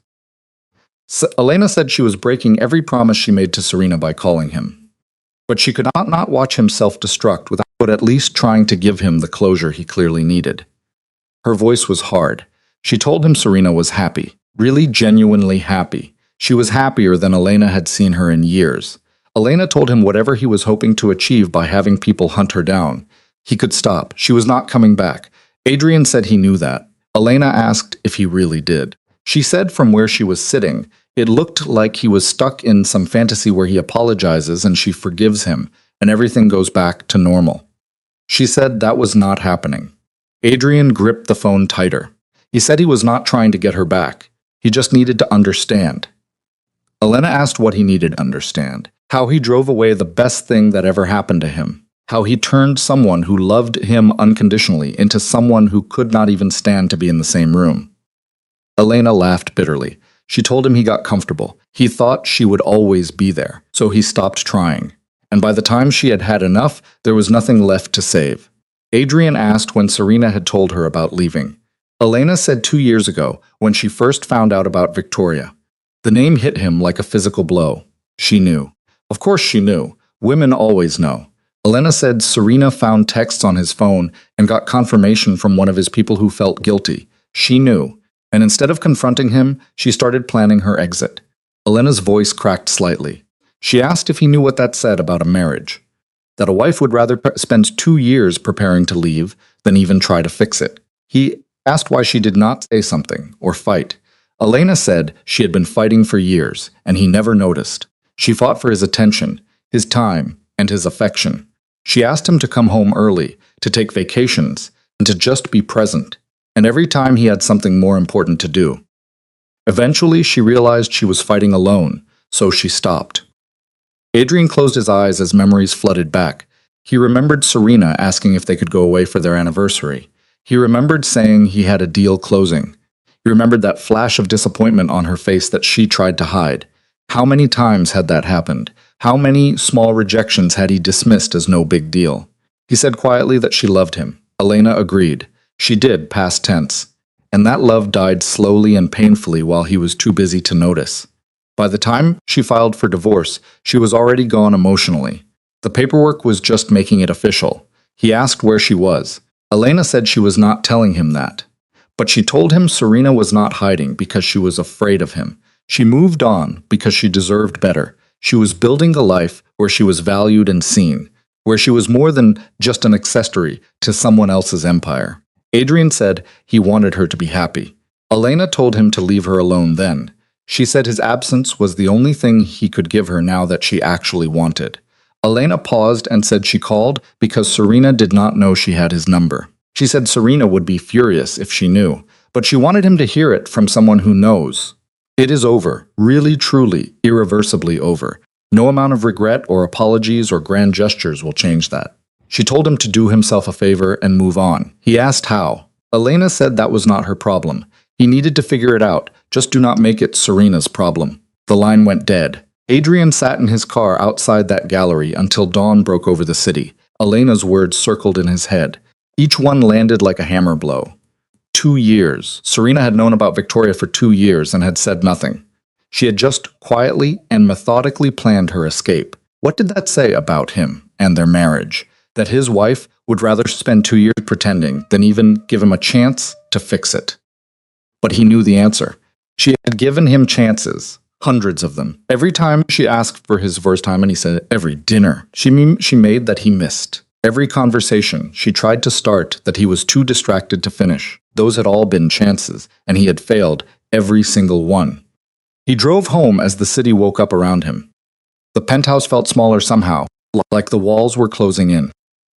Elena said she was breaking every promise she made to Serena by calling him. But she could not watch him self-destruct without at least trying to give him the closure he clearly needed. Her voice was hard. She told him Serena was happy, really genuinely happy. She was happier than Elena had seen her in years. Elena told him whatever he was hoping to achieve by having people hunt her down, he could stop. She was not coming back. Adrian said he knew that. Elena asked if he really did. She said from where she was sitting, it looked like he was stuck in some fantasy where he apologizes and she forgives him, and everything goes back to normal. She said that was not happening. Adrian gripped the phone tighter. He said he was not trying to get her back. He just needed to understand. Elena asked what he needed to understand. How he drove away the best thing that ever happened to him. How he turned someone who loved him unconditionally into someone who could not even stand to be in the same room. Elena laughed bitterly. She told him he got comfortable. He thought she would always be there, so he stopped trying. And by the time she had had enough, there was nothing left to save. Adrian asked when Serena had told her about leaving. Elena said 2 years ago, when she first found out about Victoria. The name hit him like a physical blow. She knew. Of course she knew. Women always know. Elena said Serena found texts on his phone and got confirmation from one of his people who felt guilty. She knew. And instead of confronting him, she started planning her exit. Elena's voice cracked slightly. She asked if he knew what that said about a marriage. That a wife would rather spend 2 years preparing to leave than even try to fix it. He asked why she did not say something or fight. Elena said she had been fighting for years, and he never noticed. She fought for his attention, his time, and his affection. She asked him to come home early, to take vacations, and to just be present. And every time he had something more important to do. Eventually, she realized she was fighting alone, so she stopped. Adrian closed his eyes as memories flooded back. He remembered Serena asking if they could go away for their anniversary. He remembered saying he had a deal closing. He remembered that flash of disappointment on her face that she tried to hide. How many times had that happened? How many small rejections had he dismissed as no big deal? He said quietly that she loved him. Elena agreed. She did, past tense. And that love died slowly and painfully while he was too busy to notice. By the time she filed for divorce, she was already gone emotionally. The paperwork was just making it official. He asked where she was. Elena said she was not telling him that. But she told him Serena was not hiding because she was afraid of him. She moved on because she deserved better. She was building a life where she was valued and seen, where she was more than just an accessory to someone else's empire. Adrian said he wanted her to be happy. Elena told him to leave her alone then. She said his absence was the only thing he could give her now that she actually wanted. Elena paused and said she called because Serena did not know she had his number. She said Serena would be furious if she knew, but she wanted him to hear it from someone who knows. It is over, really, truly, irreversibly over. No amount of regret or apologies or grand gestures will change that. She told him to do himself a favor and move on. He asked how. Elena said that was not her problem. He needed to figure it out. Just do not make it Serena's problem. The line went dead. Adrian sat in his car outside that gallery until dawn broke over the city. Elena's words circled in his head. Each one landed like a hammer blow. 2 years. Serena had known about Victoria for 2 years and had said nothing. She had just quietly and methodically planned her escape. What did that say about him and their marriage? That his wife would rather spend 2 years pretending than even give him a chance to fix it. But he knew the answer. She had given him chances, hundreds of them. Every time she asked for his first time and he said, every dinner she made that he missed. Every conversation she tried to start that he was too distracted to finish. Those had all been chances, and he had failed every single one. He drove home as the city woke up around him. The penthouse felt smaller somehow, like the walls were closing in.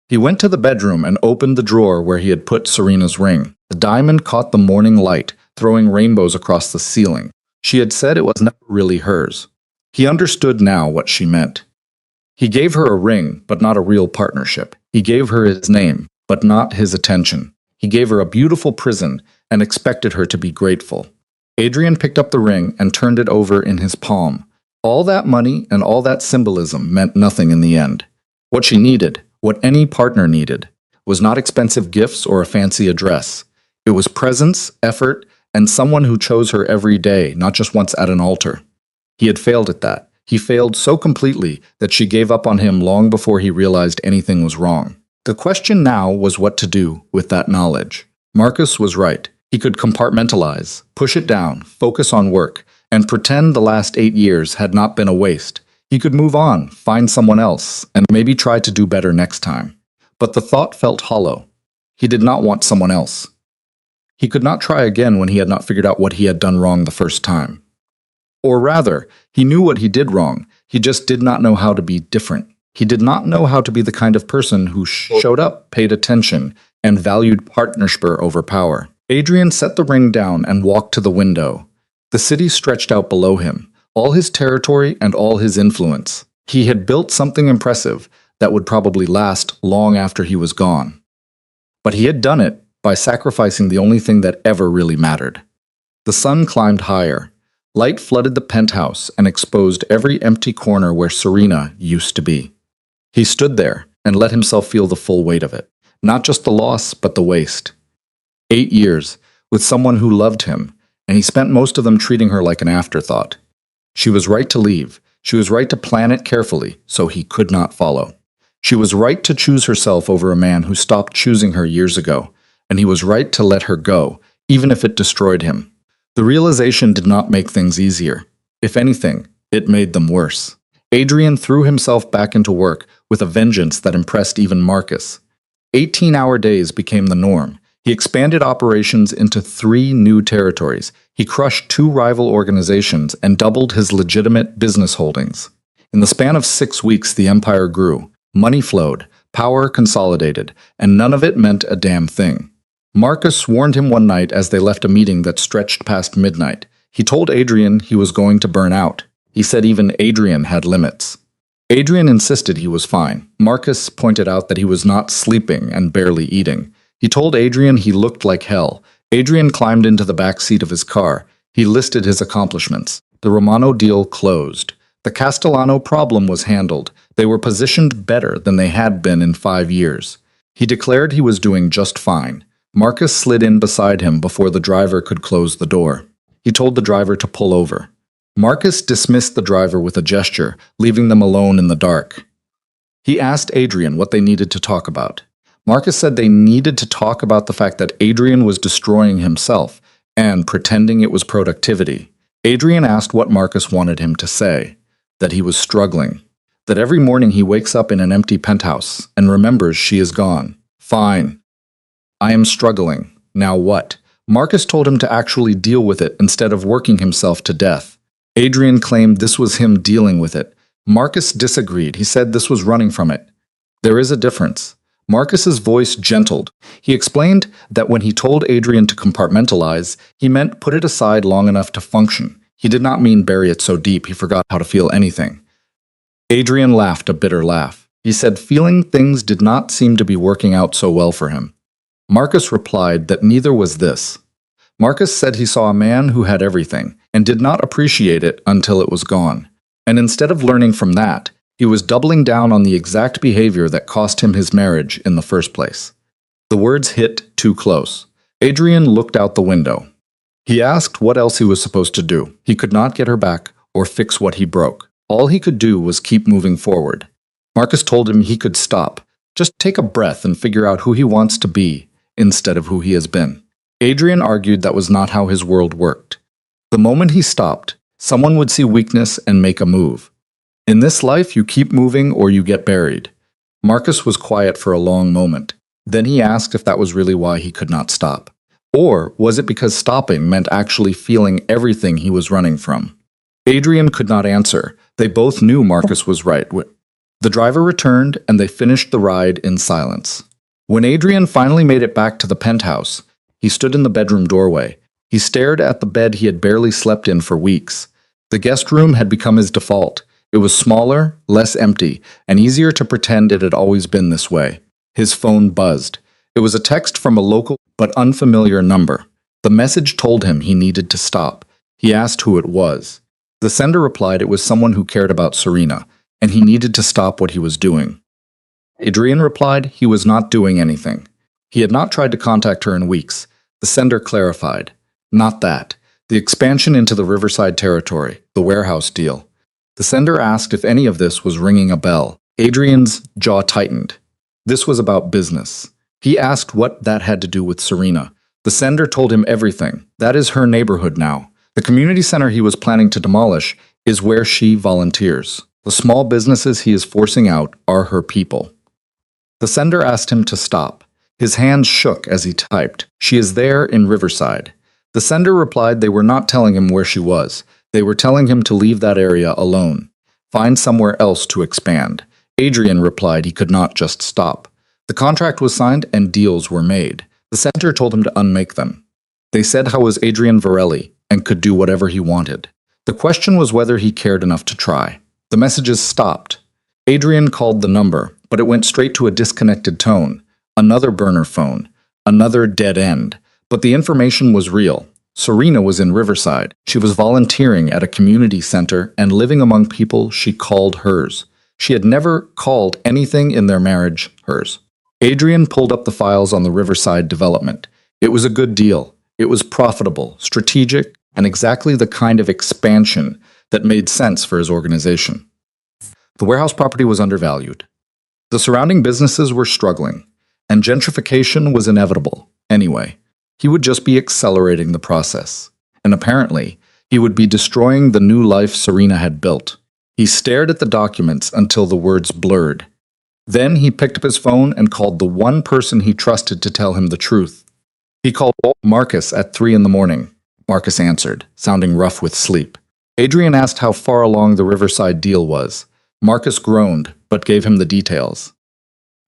He went to the bedroom and opened the drawer where he had put Serena's ring. The diamond caught the morning light, throwing rainbows across the ceiling. She had said it was never really hers. He understood now what she meant. He gave her a ring, but not a real partnership. He gave her his name, but not his attention. He gave her a beautiful prison and expected her to be grateful. Adrian picked up the ring and turned it over in his palm. All that money and all that symbolism meant nothing in the end. What she needed, what any partner needed, was not expensive gifts or a fancy address. It was presence, effort, and someone who chose her every day, not just once at an altar. He had failed at that. He failed so completely that she gave up on him long before he realized anything was wrong. The question now was what to do with that knowledge. Marcus was right. He could compartmentalize, push it down, focus on work, and pretend the last 8 years had not been a waste. He could move on, find someone else, and maybe try to do better next time. But the thought felt hollow. He did not want someone else. He could not try again when he had not figured out what he had done wrong the first time. Or rather, he knew what he did wrong, he just did not know how to be different. He did not know how to be the kind of person who showed up, paid attention, and valued partnership over power. Adrian set the ring down and walked to the window. The city stretched out below him, all his territory and all his influence. He had built something impressive that would probably last long after he was gone. But he had done it by sacrificing the only thing that ever really mattered. The sun climbed higher. Light flooded the penthouse and exposed every empty corner where Serena used to be. He stood there and let himself feel the full weight of it. Not just the loss, but the waste. 8 years, with someone who loved him, and he spent most of them treating her like an afterthought. She was right to leave. She was right to plan it carefully, so he could not follow. She was right to choose herself over a man who stopped choosing her years ago, and he was right to let her go, even if it destroyed him. The realization did not make things easier. If anything, it made them worse. Adrian threw himself back into work with a vengeance that impressed even Marcus. 18-hour days became the norm. He expanded operations into 3 new territories. He crushed 2 rival organizations and doubled his legitimate business holdings. In the span of 6 weeks, the empire grew. Money flowed, power consolidated, and none of it meant a damn thing. Marcus warned him one night as they left a meeting that stretched past midnight. He told Adrian he was going to burn out. He said even Adrian had limits. Adrian insisted he was fine. Marcus pointed out that he was not sleeping and barely eating. He told Adrian he looked like hell. Adrian climbed into the back seat of his car. He listed his accomplishments. The Romano deal closed. The Castellano problem was handled. They were positioned better than they had been in 5 years. He declared he was doing just fine. Marcus slid in beside him before the driver could close the door. He told the driver to pull over. Marcus dismissed the driver with a gesture, leaving them alone in the dark. He asked Adrian what they needed to talk about. Marcus said they needed to talk about the fact that Adrian was destroying himself and pretending it was productivity. Adrian asked what Marcus wanted him to say, that he was struggling, that every morning he wakes up in an empty penthouse and remembers she is gone. Fine. I am struggling. Now what? Marcus told him to actually deal with it instead of working himself to death. Adrian claimed this was him dealing with it. Marcus disagreed. He said this was running from it. There is a difference. Marcus's voice gentled. He explained that when he told Adrian to compartmentalize, he meant put it aside long enough to function. He did not mean bury it so deep he forgot how to feel anything. Adrian laughed a bitter laugh. He said feeling things did not seem to be working out so well for him. Marcus replied that neither was this. Marcus said he saw a man who had everything and did not appreciate it until it was gone. And instead of learning from that, he was doubling down on the exact behavior that cost him his marriage in the first place. The words hit too close. Adrian looked out the window. He asked what else he was supposed to do. He could not get her back or fix what he broke. All he could do was keep moving forward. Marcus told him he could stop. Just take a breath and figure out who he wants to be instead of who he has been. Adrian argued that was not how his world worked. The moment he stopped, someone would see weakness and make a move. In this life, you keep moving or you get buried. Marcus was quiet for a long moment. Then he asked if that was really why he could not stop. Or was it because stopping meant actually feeling everything he was running from? Adrian could not answer. They both knew Marcus was right. The driver returned, and they finished the ride in silence. When Adrian finally made it back to the penthouse, he stood in the bedroom doorway. He stared at the bed he had barely slept in for weeks. The guest room had become his default. It was smaller, less empty, and easier to pretend it had always been this way. His phone buzzed. It was a text from a local but unfamiliar number. The message told him he needed to stop. He asked who it was. The sender replied it was someone who cared about Serena, and he needed to stop what he was doing. Adrian replied he was not doing anything. He had not tried to contact her in weeks. The sender clarified. Not that. The expansion into the Riverside territory, the warehouse deal. The sender asked if any of this was ringing a bell. Adrian's jaw tightened. This was about business. He asked what that had to do with Serena. The sender told him everything. That is her neighborhood now. The community center he was planning to demolish is where she volunteers. The small businesses he is forcing out are her people. The sender asked him to stop. His hands shook as he typed. She is there in Riverside. The sender replied they were not telling him where she was. They were telling him to leave that area alone. Find somewhere else to expand. Adrian replied he could not just stop. The contract was signed and deals were made. The center told him to unmake them. They said how was Adrian Varelli and could do whatever he wanted. The question was whether he cared enough to try. The messages stopped. Adrian called the number, but it went straight to a disconnected tone. Another burner phone. Another dead end. But the information was real. Serena was in Riverside. She was volunteering at a community center and living among people she called hers. She had never called anything in their marriage hers. Adrian pulled up the files on the Riverside development. It was a good deal. It was profitable, strategic, and exactly the kind of expansion that made sense for his organization. The warehouse property was undervalued. The surrounding businesses were struggling, and gentrification was inevitable. Anyway, he would just be accelerating the process. And apparently, he would be destroying the new life Serena had built. He stared at the documents until the words blurred. Then he picked up his phone and called the one person he trusted to tell him the truth. He called Marcus at 3 a.m. Marcus answered, sounding rough with sleep. Adrian asked how far along the Riverside deal was. Marcus groaned, but gave him the details.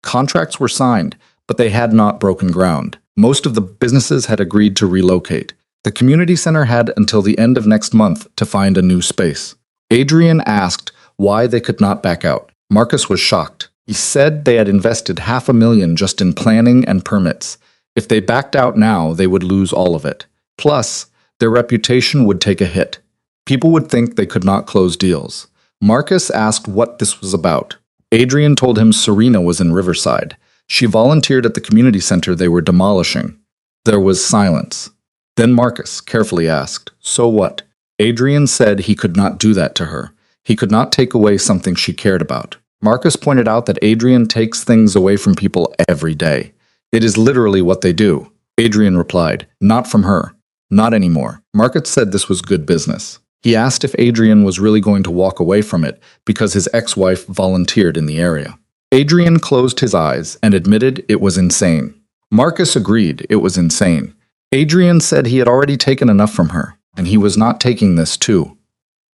Contracts were signed, but they had not broken ground. Most of the businesses had agreed to relocate. The community center had until the end of next month to find a new space. Adrian asked why they could not back out. Marcus was shocked. He said they had invested $500,000 just in planning and permits. If they backed out now, they would lose all of it. Plus, their reputation would take a hit. People would think they could not close deals. Marcus asked what this was about. Adrian told him Serena was in Riverside. She volunteered at the community center they were demolishing. There was silence. Then Marcus carefully asked, "So what?" Adrian said he could not do that to her. He could not take away something she cared about. Marcus pointed out that Adrian takes things away from people every day. It is literally what they do. Adrian replied, "Not from her. Not anymore." Marcus said this was good business. He asked if Adrian was really going to walk away from it because his ex-wife volunteered in the area. Adrian closed his eyes and admitted it was insane. Marcus agreed it was insane. Adrian said he had already taken enough from her, and he was not taking this too.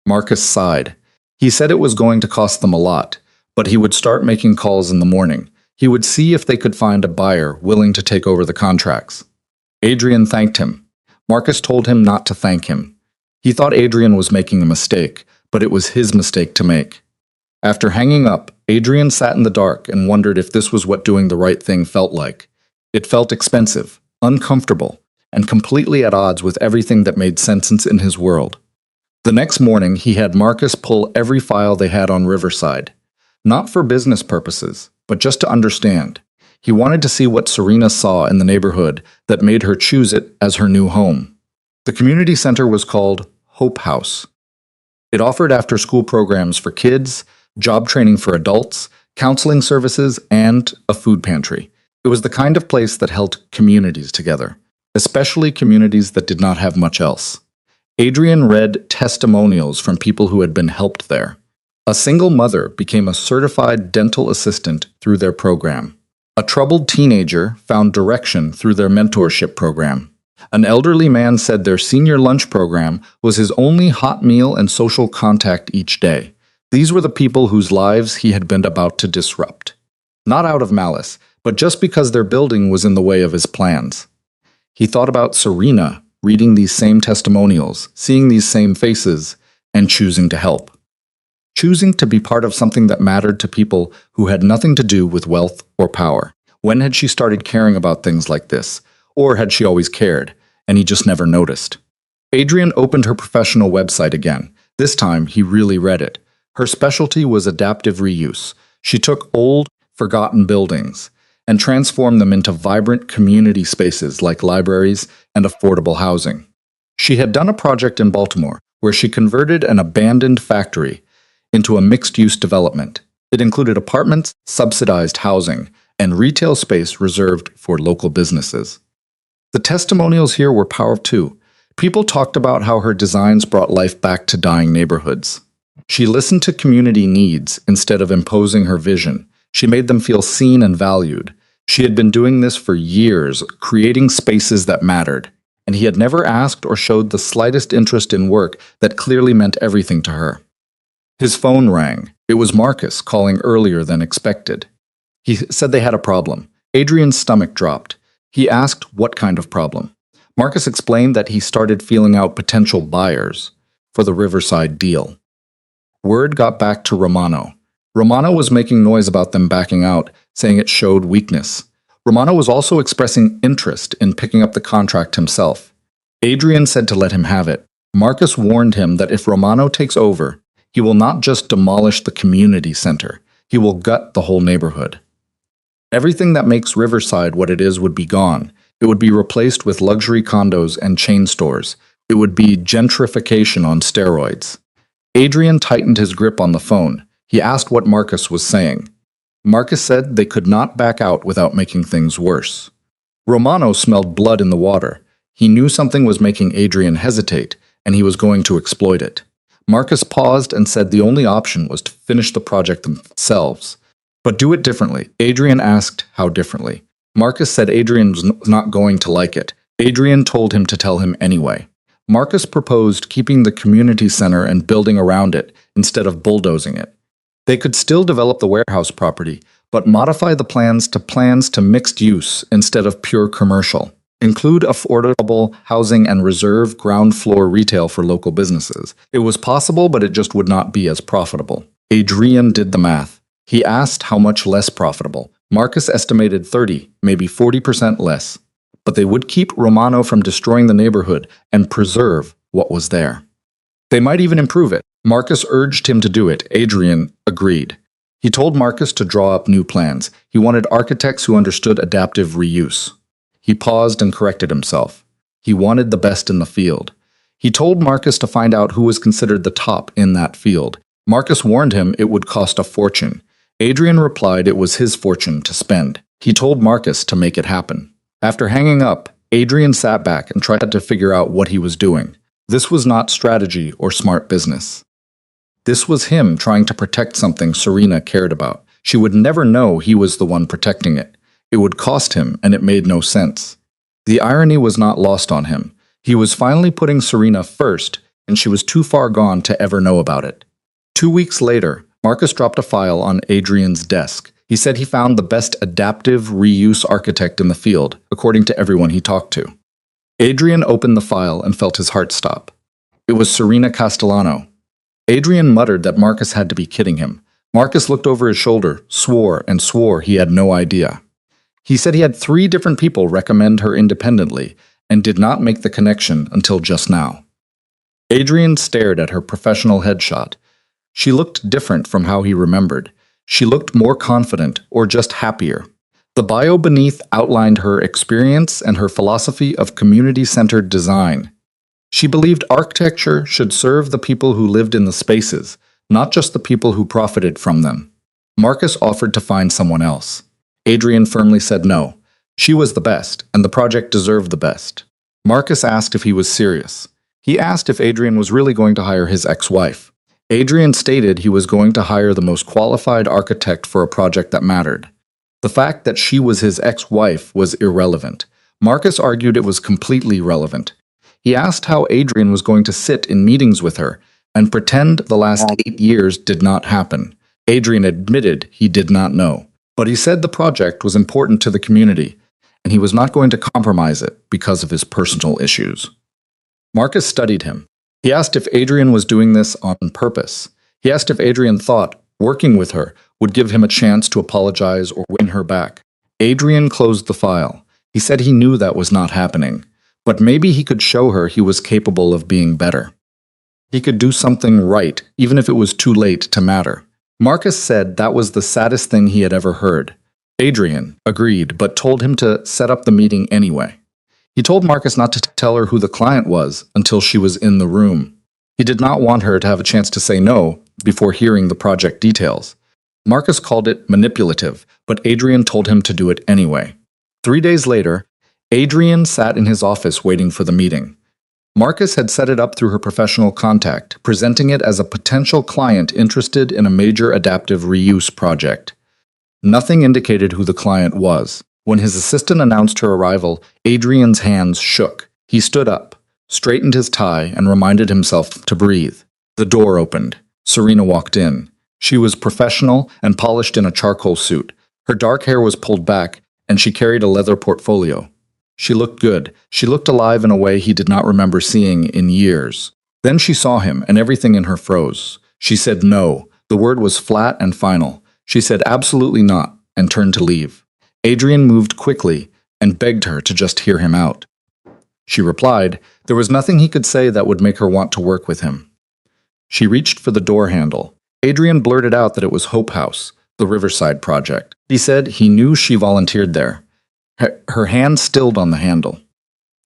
Marcus sighed. He said it was going to cost them a lot, but he would start making calls in the morning. He would see if they could find a buyer willing to take over the contracts. Adrian thanked him. Marcus told him not to thank him. He thought Adrian was making a mistake, but it was his mistake to make. After hanging up, Adrian sat in the dark and wondered if this was what doing the right thing felt like. It felt expensive, uncomfortable, and completely at odds with everything that made sense in his world. The next morning, he had Marcus pull every file they had on Riverside. Not for business purposes, but just to understand. He wanted to see what Serena saw in the neighborhood that made her choose it as her new home. The community center was called Hope House. It offered after-school programs for kids, job training for adults, counseling services, and a food pantry. It was the kind of place that held communities together, especially communities that did not have much else. Adrian read testimonials from people who had been helped there. A single mother became a certified dental assistant through their program. A troubled teenager found direction through their mentorship program. An elderly man said their senior lunch program was his only hot meal and social contact each day. These were the people whose lives he had been about to disrupt. Not out of malice, but just because their building was in the way of his plans. He thought about Serena reading these same testimonials, seeing these same faces, and choosing to help. Choosing to be part of something that mattered to people who had nothing to do with wealth or power. When had she started caring about things like this? Or had she always cared, and he just never noticed? Adrian opened her professional website again. This time, he really read it. Her specialty was adaptive reuse. She took old, forgotten buildings and transformed them into vibrant community spaces like libraries and affordable housing. She had done a project in Baltimore where she converted an abandoned factory into a mixed-use development. It included apartments, subsidized housing, and retail space reserved for local businesses. The testimonials here were powerful too. People talked about how her designs brought life back to dying neighborhoods. She listened to community needs instead of imposing her vision. She made them feel seen and valued. She had been doing this for years, creating spaces that mattered, and he had never asked or showed the slightest interest in work that clearly meant everything to her. His phone rang. It was Marcus calling earlier than expected. He said they had a problem. Adrian's stomach dropped. He asked what kind of problem. Marcus explained that he started feeling out potential buyers for the Riverside deal. Word got back to Romano. Romano was making noise about them backing out, saying it showed weakness. Romano was also expressing interest in picking up the contract himself. Adrian said to let him have it. Marcus warned him that if Romano takes over, he will not just demolish the community center, he will gut the whole neighborhood. Everything that makes Riverside what it is would be gone. It would be replaced with luxury condos and chain stores. It would be gentrification on steroids. Adrian tightened his grip on the phone. He asked what Marcus was saying. Marcus said they could not back out without making things worse. Romano smelled blood in the water. He knew something was making Adrian hesitate, and he was going to exploit it. Marcus paused and said the only option was to finish the project themselves. But do it differently. Adrian asked how differently. Marcus said Adrian was not going to like it. Adrian told him to tell him anyway. Marcus proposed keeping the community center and building around it instead of bulldozing it. They could still develop the warehouse property, but modify the plans to mixed use instead of pure commercial. Include affordable housing and reserve ground floor retail for local businesses. It was possible, but it just would not be as profitable. Adrian did the math. He asked how much less profitable. Marcus estimated 30, maybe 40% less. But they would keep Romano from destroying the neighborhood and preserve what was there. They might even improve it. Marcus urged him to do it. Adrian agreed. He told Marcus to draw up new plans. He wanted architects who understood adaptive reuse. He paused and corrected himself. He wanted the best in the field. He told Marcus to find out who was considered the top in that field. Marcus warned him it would cost a fortune. Adrian replied it was his fortune to spend. He told Marcus to make it happen. After hanging up, Adrian sat back and tried to figure out what he was doing. This was not strategy or smart business. This was him trying to protect something Serena cared about. She would never know he was the one protecting it. It would cost him, and it made no sense. The irony was not lost on him. He was finally putting Serena first, and she was too far gone to ever know about it. 2 weeks later, Marcus dropped a file on Adrian's desk. He said he found the best adaptive reuse architect in the field, according to everyone he talked to. Adrian opened the file and felt his heart stop. It was Serena Castellano. Adrian muttered that Marcus had to be kidding him. Marcus looked over his shoulder, swore he had no idea. He said he had 3 different people recommend her independently and did not make the connection until just now. Adrian stared at her professional headshot. She looked different from how he remembered. She looked more confident, or just happier. The bio beneath outlined her experience and her philosophy of community-centered design. She believed architecture should serve the people who lived in the spaces, not just the people who profited from them. Marcus offered to find someone else. Adrian firmly said no. She was the best, and the project deserved the best. Marcus asked if he was serious. He asked if Adrian was really going to hire his ex-wife. Adrian stated he was going to hire the most qualified architect for a project that mattered. The fact that she was his ex-wife was irrelevant. Marcus argued it was completely relevant. He asked how Adrian was going to sit in meetings with her and pretend the last 8 years did not happen. Adrian admitted he did not know, but he said the project was important to the community, and he was not going to compromise it because of his personal issues. Marcus studied him. He asked if Adrian was doing this on purpose. He asked if Adrian thought working with her would give him a chance to apologize or win her back. Adrian closed the file. He said he knew that was not happening, but maybe he could show her he was capable of being better. He could do something right, even if it was too late to matter. Marcus said that was the saddest thing he had ever heard. Adrian agreed, but told him to set up the meeting anyway. He told Marcus not to tell her who the client was until she was in the room. He did not want her to have a chance to say no before hearing the project details. Marcus called it manipulative, but Adrian told him to do it anyway. 3 days later, Adrian sat in his office waiting for the meeting. Marcus had set it up through her professional contact, presenting it as a potential client interested in a major adaptive reuse project. Nothing indicated who the client was. When his assistant announced her arrival, Adrian's hands shook. He stood up, straightened his tie, and reminded himself to breathe. The door opened. Serena walked in. She was professional and polished in a charcoal suit. Her dark hair was pulled back, and she carried a leather portfolio. She looked good. She looked alive in a way he did not remember seeing in years. Then she saw him, and everything in her froze. She said no. The word was flat and final. She said absolutely not, and turned to leave. Adrian moved quickly and begged her to just hear him out. She replied there was nothing he could say that would make her want to work with him. She reached for the door handle. Adrian blurted out that it was Hope House, the Riverside project. He said he knew she volunteered there. Her hand stilled on the handle.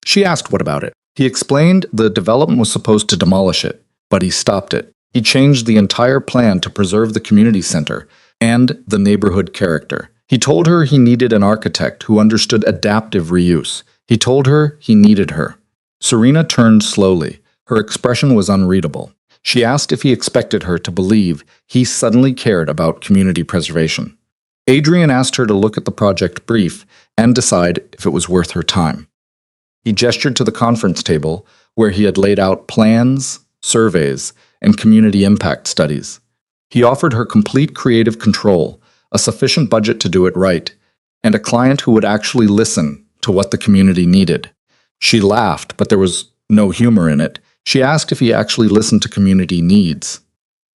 She asked what about it. He explained the development was supposed to demolish it, but he stopped it. He changed the entire plan to preserve the community center and the neighborhood character. He told her he needed an architect who understood adaptive reuse. He told her he needed her. Serena turned slowly. Her expression was unreadable. She asked if he expected her to believe he suddenly cared about community preservation. Adrian asked her to look at the project brief and decide if it was worth her time. He gestured to the conference table where he had laid out plans, surveys, and community impact studies. He offered her complete creative control, a sufficient budget to do it right, and a client who would actually listen to what the community needed. She laughed, but there was no humor in it. She asked if he actually listened to community needs.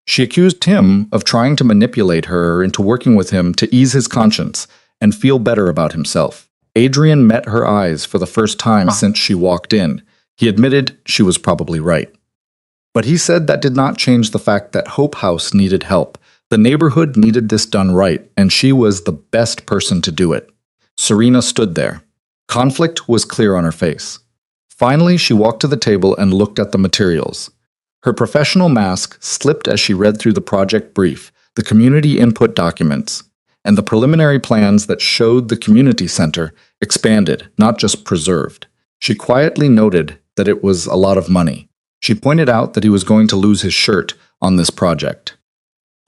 She accused him of trying to manipulate her into working with him to ease his conscience and feel better about himself. Adrian met her eyes for the first time since she walked in. He admitted she was probably right. But he said that did not change the fact that Hope House needed help. The neighborhood needed this done right, and she was the best person to do it. Serena stood there. Conflict was clear on her face. Finally, she walked to the table and looked at the materials. Her professional mask slipped as she read through the project brief, the community input documents, and the preliminary plans that showed the community center expanded, not just preserved. She quietly noted that it was a lot of money. She pointed out that he was going to lose his shirt on this project.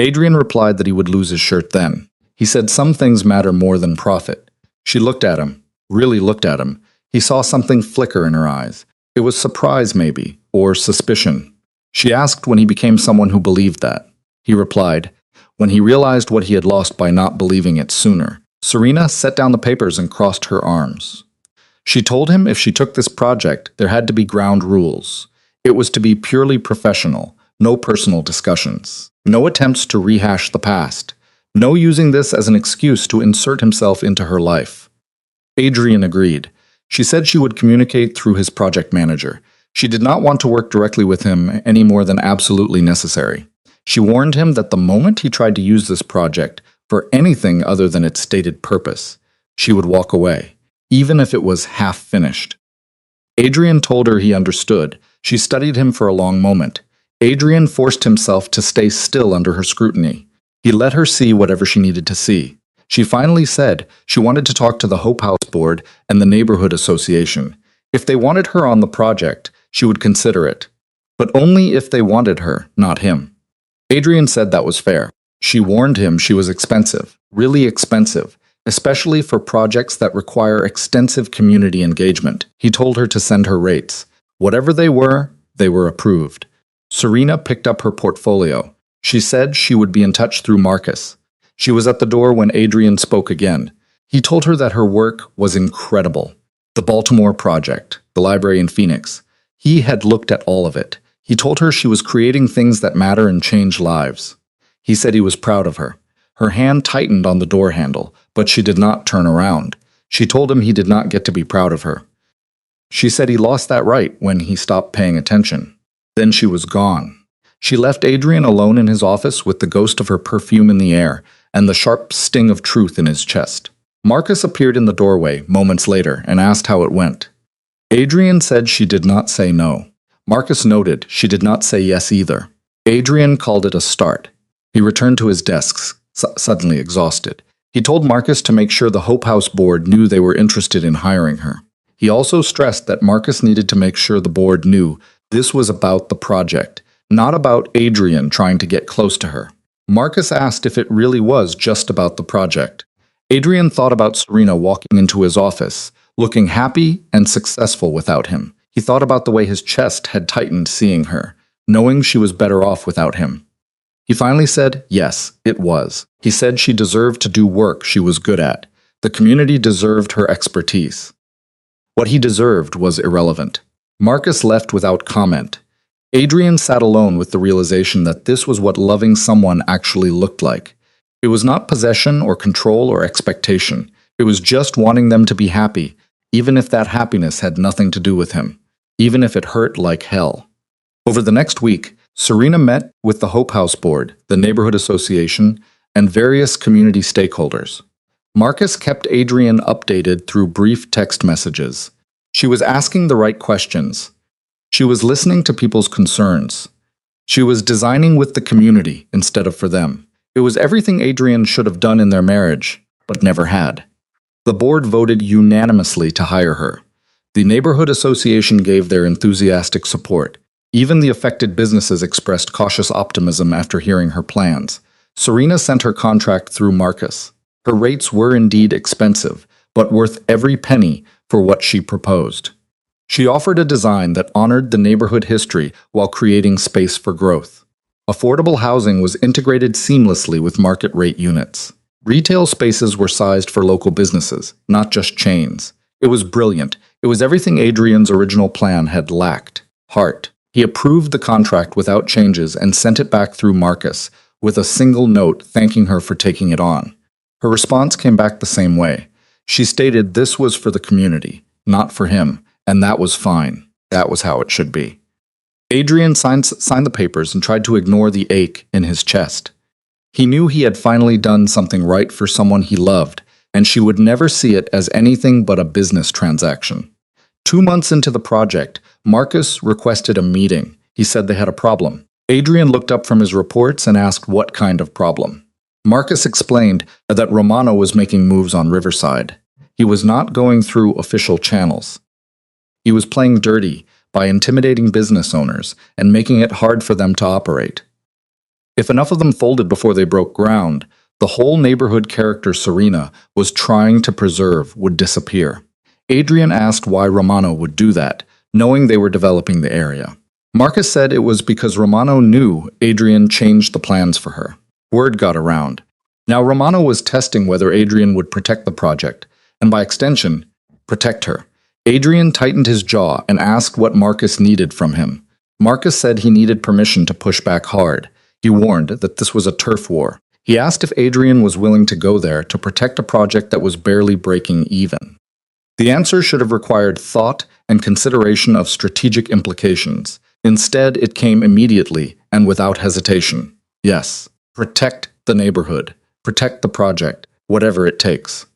Adrian replied that he would lose his shirt then. He said some things matter more than profit. She looked at him, really looked at him. He saw something flicker in her eyes. It was surprise maybe, or suspicion. She asked when he became someone who believed that. He replied, when he realized what he had lost by not believing it sooner. Serena set down the papers and crossed her arms. She told him if she took this project, there had to be ground rules. It was to be purely professional, no personal discussions, no attempts to rehash the past, no using this as an excuse to insert himself into her life. Adrian agreed. She said she would communicate through his project manager. She did not want to work directly with him any more than absolutely necessary. She warned him that the moment he tried to use this project for anything other than its stated purpose, she would walk away, even if it was half finished. Adrian told her he understood. She studied him for a long moment. Adrian forced himself to stay still under her scrutiny. He let her see whatever she needed to see. She finally said she wanted to talk to the Hope House Board and the Neighborhood Association. If they wanted her on the project, she would consider it. But only if they wanted her, not him. Adrian said that was fair. She warned him she was expensive, really expensive, especially for projects that require extensive community engagement. He told her to send her rates. Whatever they were approved. Serena picked up her portfolio. She said she would be in touch through Marcus. She was at the door when Adrian spoke again. He told her that her work was incredible. The Baltimore project, the library in Phoenix. He had looked at all of it. He told her she was creating things that matter and change lives. He said he was proud of her. Her hand tightened on the door handle, but she did not turn around. She told him he did not get to be proud of her. She said he lost that right when he stopped paying attention. Then she was gone. She left Adrian alone in his office with the ghost of her perfume in the air and the sharp sting of truth in his chest. Marcus appeared in the doorway moments later and asked how it went. Adrian said she did not say no. Marcus noted she did not say yes either. Adrian called it a start. He returned to his desk, suddenly exhausted. He told Marcus to make sure the Hope House board knew they were interested in hiring her. He also stressed that Marcus needed to make sure the board knew this was about the project, not about Adrian trying to get close to her. Marcus asked if it really was just about the project. Adrian thought about Serena walking into his office, looking happy and successful without him. He thought about the way his chest had tightened seeing her, knowing she was better off without him. He finally said, yes, it was. He said she deserved to do work she was good at. The community deserved her expertise. What he deserved was irrelevant. Marcus left without comment. Adrian sat alone with the realization that this was what loving someone actually looked like. It was not possession or control or expectation. It was just wanting them to be happy, even if that happiness had nothing to do with him, even if it hurt like hell. Over the next week, Serena met with the Hope House Board, the Neighborhood Association, and various community stakeholders. Marcus kept Adrian updated through brief text messages. She was asking the right questions. She was listening to people's concerns. She was designing with the community instead of for them. It was everything Adrian should have done in their marriage, but never had. The board voted unanimously to hire her. The Neighborhood Association gave their enthusiastic support. Even the affected businesses expressed cautious optimism after hearing her plans. Serena sent her contract through Marcus. Her rates were indeed expensive, but worth every penny for what she proposed. She offered a design that honored the neighborhood history while creating space for growth. Affordable housing was integrated seamlessly with market rate units. Retail spaces were sized for local businesses, not just chains. It was brilliant. It was everything Adrian's original plan had lacked. Heart. He approved the contract without changes and sent it back through Marcus, with a single note thanking her for taking it on. Her response came back the same way. She stated this was for the community, not for him, and that was fine. That was how it should be. Adrian signed the papers and tried to ignore the ache in his chest. He knew he had finally done something right for someone he loved, and she would never see it as anything but a business transaction. 2 months into the project, Marcus requested a meeting. He said they had a problem. Adrian looked up from his reports and asked what kind of problem. Marcus explained that Romano was making moves on Riverside. He was not going through official channels. He was playing dirty by intimidating business owners and making it hard for them to operate. If enough of them folded before they broke ground, the whole neighborhood character Serena was trying to preserve would disappear. Adrian asked why Romano would do that, knowing they were developing the area. Marcus said it was because Romano knew Adrian changed the plans for her. Word got around. Now Romano was testing whether Adrian would protect the project, and by extension, protect her. Adrian tightened his jaw and asked what Marcus needed from him. Marcus said he needed permission to push back hard. He warned that this was a turf war. He asked if Adrian was willing to go there to protect a project that was barely breaking even. The answer should have required thought and consideration of strategic implications. Instead, it came immediately and without hesitation. Yes, protect the neighborhood. Protect the project, whatever it takes.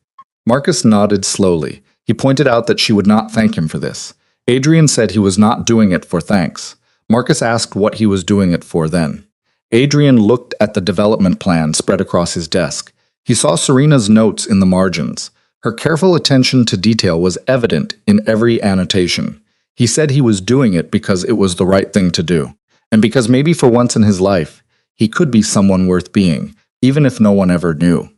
Marcus nodded slowly. He pointed out that she would not thank him for this. Adrian said he was not doing it for thanks. Marcus asked what he was doing it for then. Adrian looked at the development plan spread across his desk. He saw Serena's notes in the margins. Her careful attention to detail was evident in every annotation. He said he was doing it because it was the right thing to do, and because maybe for once in his life, he could be someone worth being, even if no one ever knew.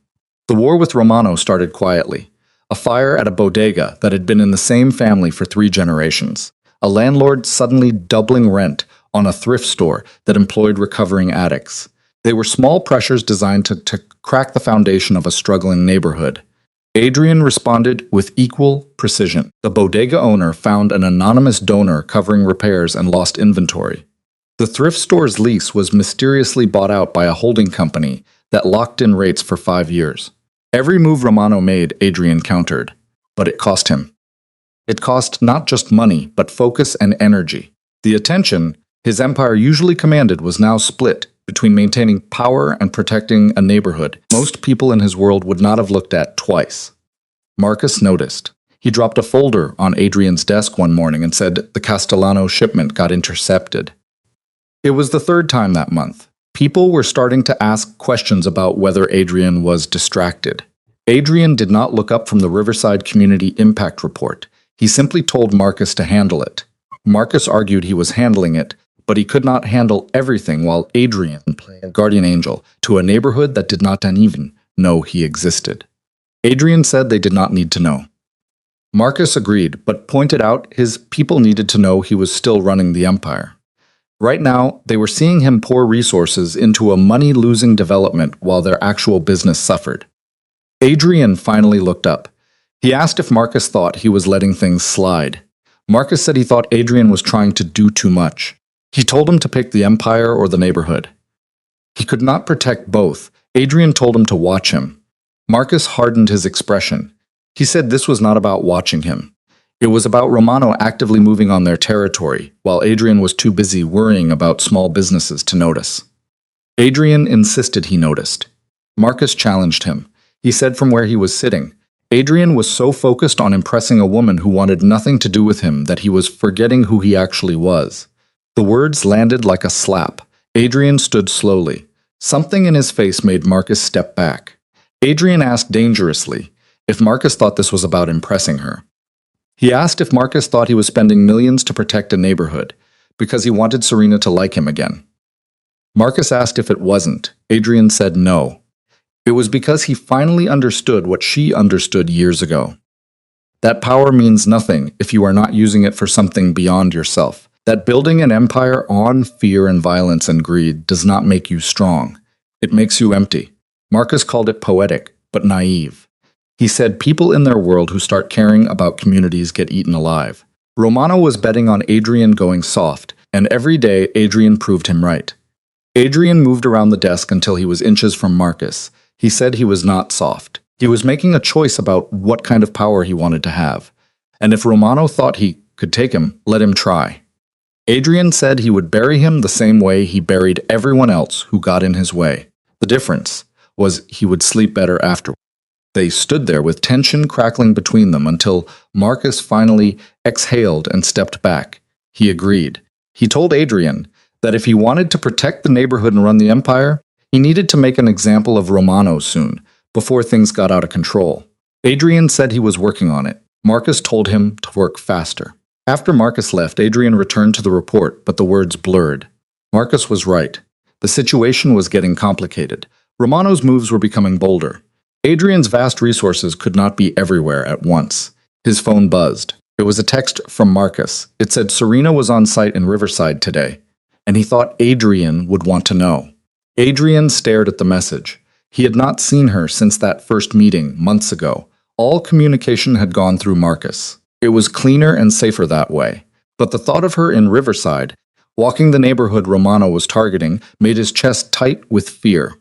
The war with Romano started quietly. A fire at a bodega that had been in the same family for 3 generations. A landlord suddenly doubling rent on a thrift store that employed recovering addicts. They were small pressures designed to crack the foundation of a struggling neighborhood. Adrian responded with equal precision. The bodega owner found an anonymous donor covering repairs and lost inventory. The thrift store's lease was mysteriously bought out by a holding company that locked in rates for 5 years. Every move Romano made, Adrian countered, but it cost him. It cost not just money, but focus and energy. The attention his empire usually commanded was now split between maintaining power and protecting a neighborhood most people in his world would not have looked at twice. Marcus noticed. He dropped a folder on Adrian's desk one morning and said the Castellano shipment got intercepted. It was the 3rd time that month. People were starting to ask questions about whether Adrian was distracted. Adrian did not look up from the Riverside Community Impact Report. He simply told Marcus to handle it. Marcus argued he was handling it, but he could not handle everything while Adrian played a guardian angel to a neighborhood that did not even know he existed. Adrian said they did not need to know. Marcus agreed, but pointed out his people needed to know he was still running the empire. Right now, they were seeing him pour resources into a money-losing development while their actual business suffered. Adrian finally looked up. He asked if Marcus thought he was letting things slide. Marcus said he thought Adrian was trying to do too much. He told him to pick the empire or the neighborhood. He could not protect both. Adrian told him to watch him. Marcus hardened his expression. He said this was not about watching him. It was about Romano actively moving on their territory, while Adrian was too busy worrying about small businesses to notice. Adrian insisted he noticed. Marcus challenged him. He said from where he was sitting, Adrian was so focused on impressing a woman who wanted nothing to do with him that he was forgetting who he actually was. The words landed like a slap. Adrian stood slowly. Something in his face made Marcus step back. Adrian asked dangerously if Marcus thought this was about impressing her. He asked if Marcus thought he was spending millions to protect a neighborhood, because he wanted Serena to like him again. Marcus asked if it wasn't. Adrian said no. It was because he finally understood what she understood years ago. That power means nothing if you are not using it for something beyond yourself. That building an empire on fear and violence and greed does not make you strong. It makes you empty. Marcus called it poetic, but naive. He said people in their world who start caring about communities get eaten alive. Romano was betting on Adrian going soft, and every day Adrian proved him right. Adrian moved around the desk until he was inches from Marcus. He said he was not soft. He was making a choice about what kind of power he wanted to have. And if Romano thought he could take him, let him try. Adrian said he would bury him the same way he buried everyone else who got in his way. The difference was he would sleep better afterward. They stood there with tension crackling between them until Marcus finally exhaled and stepped back. He agreed. He told Adrian that if he wanted to protect the neighborhood and run the empire, he needed to make an example of Romano soon, before things got out of control. Adrian said he was working on it. Marcus told him to work faster. After Marcus left, Adrian returned to the report, but the words blurred. Marcus was right. The situation was getting complicated. Romano's moves were becoming bolder. Adrian's vast resources could not be everywhere at once. His phone buzzed. It was a text from Marcus. It said Serena was on site in Riverside today, and he thought Adrian would want to know. Adrian stared at the message. He had not seen her since that first meeting months ago. All communication had gone through Marcus. It was cleaner and safer that way. But the thought of her in Riverside, walking the neighborhood Romano was targeting, made his chest tight with fear.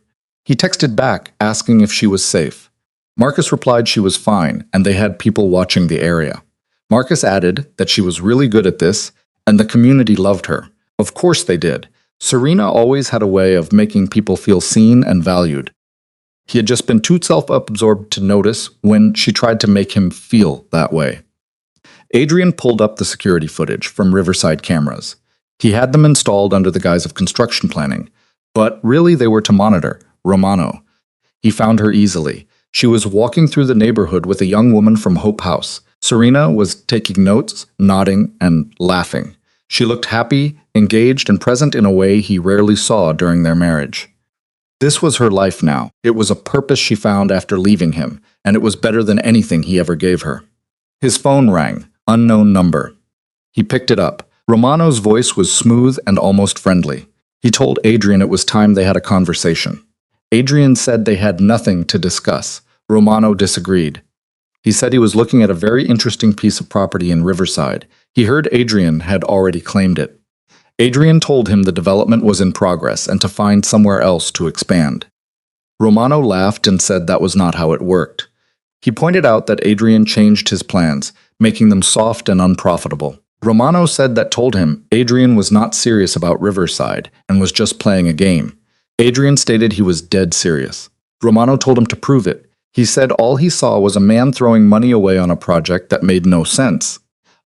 He texted back, asking if she was safe. Marcus replied she was fine, and they had people watching the area. Marcus added that she was really good at this, and the community loved her. Of course they did. Serena always had a way of making people feel seen and valued. He had just been too self-absorbed to notice when she tried to make him feel that way. Adrian pulled up the security footage from Riverside cameras. He had them installed under the guise of construction planning, but really they were to monitor Romano. He found her easily. She was walking through the neighborhood with a young woman from Hope House. Serena was taking notes, nodding, and laughing. She looked happy, engaged, and present in a way he rarely saw during their marriage. This was her life now. It was a purpose she found after leaving him, and it was better than anything he ever gave her. His phone rang. Unknown number. He picked it up. Romano's voice was smooth and almost friendly. He told Adrian it was time they had a conversation. Adrian said they had nothing to discuss. Romano disagreed. He said he was looking at a very interesting piece of property in Riverside. He heard Adrian had already claimed it. Adrian told him the development was in progress and to find somewhere else to expand. Romano laughed and said that was not how it worked. He pointed out that Adrian changed his plans, making them soft and unprofitable. Romano said that told him Adrian was not serious about Riverside and was just playing a game. Adrian stated he was dead serious. Romano told him to prove it. He said all he saw was a man throwing money away on a project that made no sense,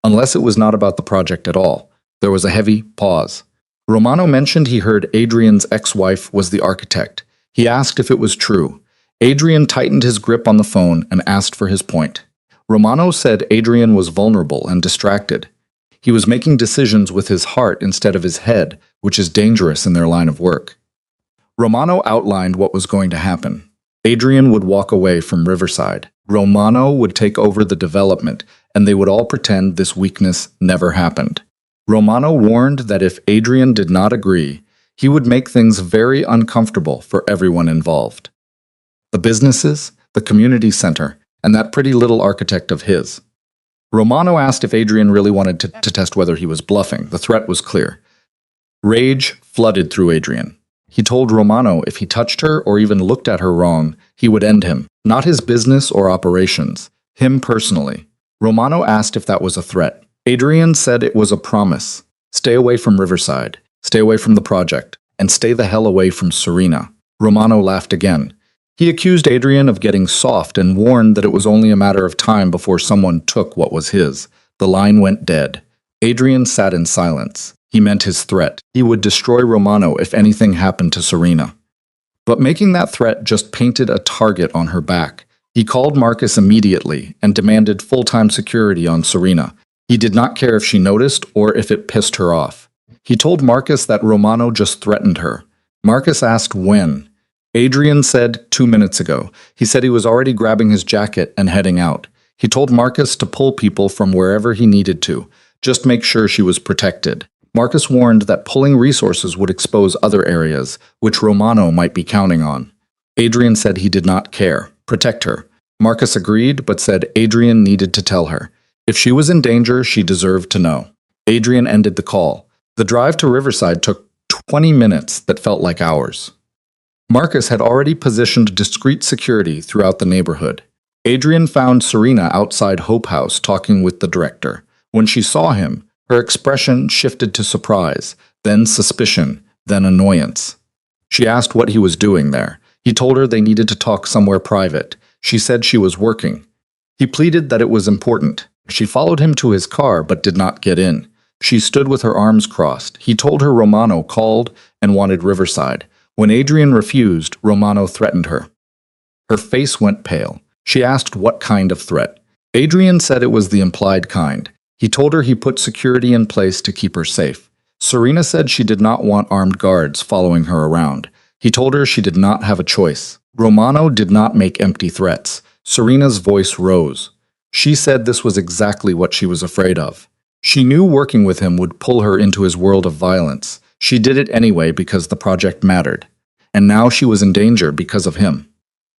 unless it was not about the project at all. There was a heavy pause. Romano mentioned he heard Adrian's ex-wife was the architect. He asked if it was true. Adrian tightened his grip on the phone and asked for his point. Romano said Adrian was vulnerable and distracted. He was making decisions with his heart instead of his head, which is dangerous in their line of work. Romano outlined what was going to happen. Adrian would walk away from Riverside. Romano would take over the development, and they would all pretend this weakness never happened. Romano warned that if Adrian did not agree, he would make things very uncomfortable for everyone involved. The businesses, the community center, and that pretty little architect of his. Romano asked if Adrian really wanted to test whether he was bluffing. The threat was clear. Rage flooded through Adrian. He told Romano if he touched her or even looked at her wrong, he would end him. Not his business or operations, him personally. Romano asked if that was a threat. Adrian said it was a promise. Stay away from Riverside, stay away from the project, and stay the hell away from Serena. Romano laughed again. He accused Adrian of getting soft and warned that it was only a matter of time before someone took what was his. The line went dead. Adrian sat in silence. He meant his threat. He would destroy Romano if anything happened to Serena. But making that threat just painted a target on her back. He called Marcus immediately and demanded full-time security on Serena. He did not care if she noticed or if it pissed her off. He told Marcus that Romano just threatened her. Marcus asked when. Adrian said 2 minutes ago. He said he was already grabbing his jacket and heading out. He told Marcus to pull people from wherever he needed to. Just make sure she was protected. Marcus warned that pulling resources would expose other areas, which Romano might be counting on. Adrian said he did not care. Protect her. Marcus agreed, but said Adrian needed to tell her. If she was in danger, she deserved to know. Adrian ended the call. The drive to Riverside took 20 minutes that felt like hours. Marcus had already positioned discreet security throughout the neighborhood. Adrian found Serena outside Hope House talking with the director. When she saw him, her expression shifted to surprise, then suspicion, then annoyance. She asked what he was doing there. He told her they needed to talk somewhere private. She said she was working. He pleaded that it was important. She followed him to his car but did not get in. She stood with her arms crossed. He told her Romano called and wanted Riverside. When Adrian refused, Romano threatened her. Her face went pale. She asked what kind of threat. Adrian said it was the implied kind. He told her he put security in place to keep her safe. Serena said she did not want armed guards following her around. He told her she did not have a choice. Romano did not make empty threats. Serena's voice rose. She said this was exactly what she was afraid of. She knew working with him would pull her into his world of violence. She did it anyway because the project mattered. And now she was in danger because of him.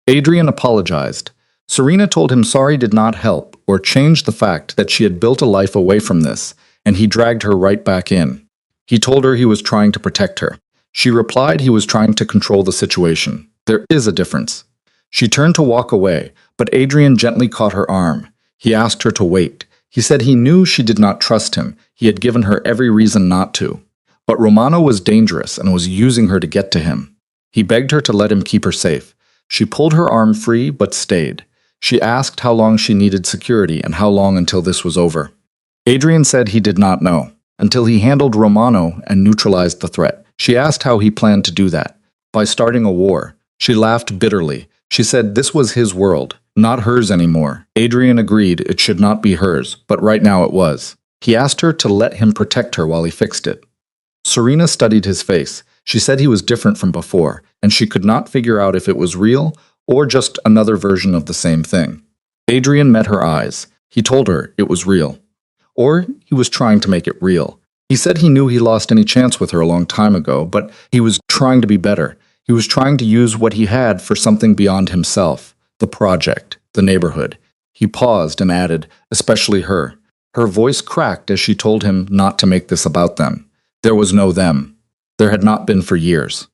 Adrian apologized. Serena told him sorry did not help or change the fact that she had built a life away from this, and he dragged her right back in. He told her he was trying to protect her. She replied he was trying to control the situation. There is a difference. She turned to walk away, but Adrian gently caught her arm. He asked her to wait. He said he knew she did not trust him. He had given her every reason not to. But Romano was dangerous and was using her to get to him. He begged her to let him keep her safe. She pulled her arm free, but stayed. She asked how long she needed security and how long until this was over. Adrian said he did not know, until he handled Romano and neutralized the threat. She asked how he planned to do that. By starting a war. She laughed bitterly. She said this was his world, not hers anymore. Adrian agreed it should not be hers, but right now it was. He asked her to let him protect her while he fixed it. Serena studied his face. She said he was different from before, and she could not figure out if it was real or just another version of the same thing. Adrian met her eyes. He told her it was real. Or he was trying to make it real. He said he knew he lost any chance with her a long time ago, but he was trying to be better. He was trying to use what he had for something beyond himself, the project, the neighborhood. He paused and added, especially her. Her voice cracked as she told him not to make this about them. There was no them. There had not been for years.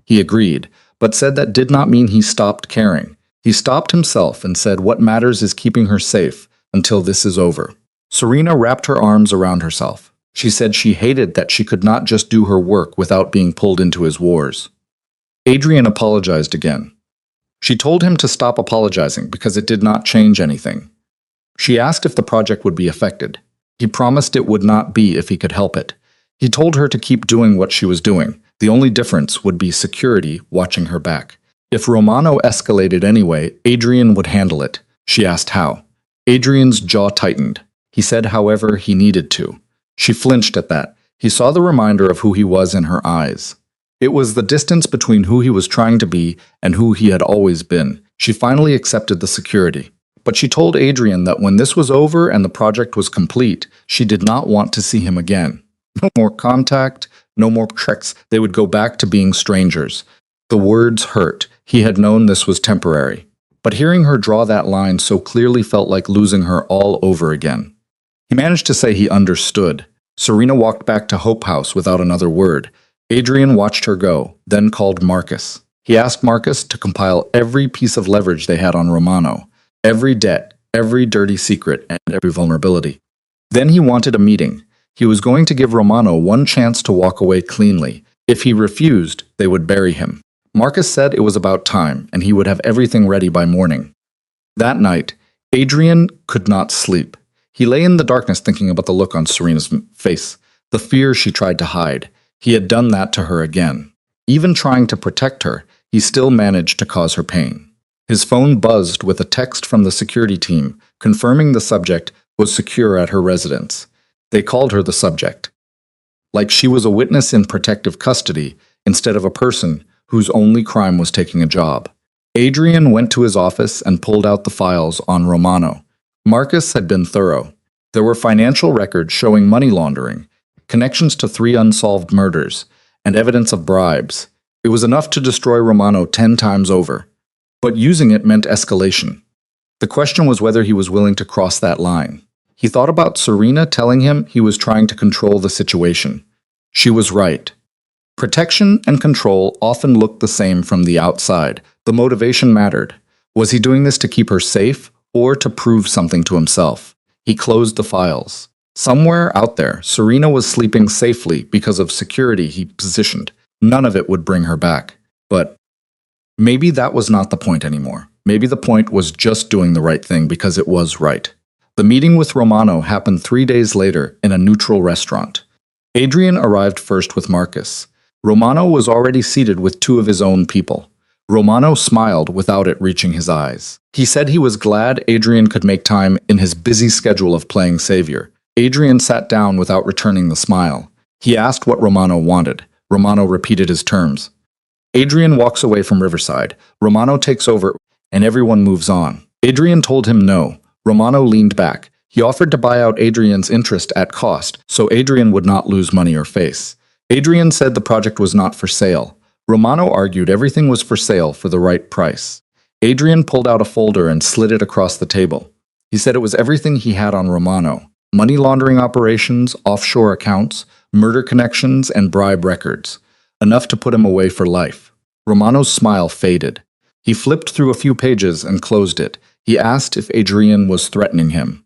He agreed, but said that did not mean he stopped caring. He stopped himself and said what matters is keeping her safe until this is over. Serena wrapped her arms around herself. She said she hated that she could not just do her work without being pulled into his wars. Adrian apologized again. She told him to stop apologizing because it did not change anything. She asked if the project would be affected. He promised it would not be if he could help it. He told her to keep doing what she was doing. The only difference would be security watching her back. If Romano escalated anyway, Adrian would handle it. She asked how. Adrian's jaw tightened. He said, however, he needed to. She flinched at that. He saw the reminder of who he was in her eyes. It was the distance between who he was trying to be and who he had always been. She finally accepted the security. But she told Adrian that when this was over and the project was complete, she did not want to see him again. No more contact, no more tricks. They would go back to being strangers. The words hurt. He had known this was temporary. But hearing her draw that line so clearly felt like losing her all over again. He managed to say he understood. Serena walked back to Hope House without another word. Adrian watched her go, then called Marcus. He asked Marcus to compile every piece of leverage they had on Romano, every debt, every dirty secret, and every vulnerability. Then he wanted a meeting. He was going to give Romano one chance to walk away cleanly. If he refused, they would bury him. Marcus said it was about time, and he would have everything ready by morning. That night, Adrian could not sleep. He lay in the darkness thinking about the look on Serena's face, the fear she tried to hide. He had done that to her again. Even trying to protect her, he still managed to cause her pain. His phone buzzed with a text from the security team, confirming the subject was secure at her residence. They called her the subject. Like she was a witness in protective custody instead of a person whose only crime was taking a job. Adrian went to his office and pulled out the files on Romano. Marcus had been thorough. There were financial records showing money laundering, connections to 3 unsolved murders, and evidence of bribes. It was enough to destroy Romano 10 times over. But using it meant escalation. The question was whether he was willing to cross that line. He thought about Serena telling him he was trying to control the situation. She was right. Protection and control often looked the same from the outside. The motivation mattered. Was he doing this to keep her safe or to prove something to himself? He closed the files. Somewhere out there, Serena was sleeping safely because of security he positioned. None of it would bring her back. But maybe that was not the point anymore. Maybe the point was just doing the right thing because it was right. The meeting with Romano happened 3 days later in a neutral restaurant. Adrian arrived first with Marcus. Romano was already seated with 2 of his own people. Romano smiled without it reaching his eyes. He said he was glad Adrian could make time in his busy schedule of playing savior. Adrian sat down without returning the smile. He asked what Romano wanted. Romano repeated his terms. Adrian walks away from Riverside. Romano takes over, and everyone moves on. Adrian told him no. Romano leaned back. He offered to buy out Adrian's interest at cost, so Adrian would not lose money or face. Adrian said the project was not for sale. Romano argued everything was for sale for the right price. Adrian pulled out a folder and slid it across the table. He said it was everything he had on Romano. Money laundering operations, offshore accounts, murder connections, and bribe records. Enough to put him away for life. Romano's smile faded. He flipped through a few pages and closed it. He asked if Adrian was threatening him.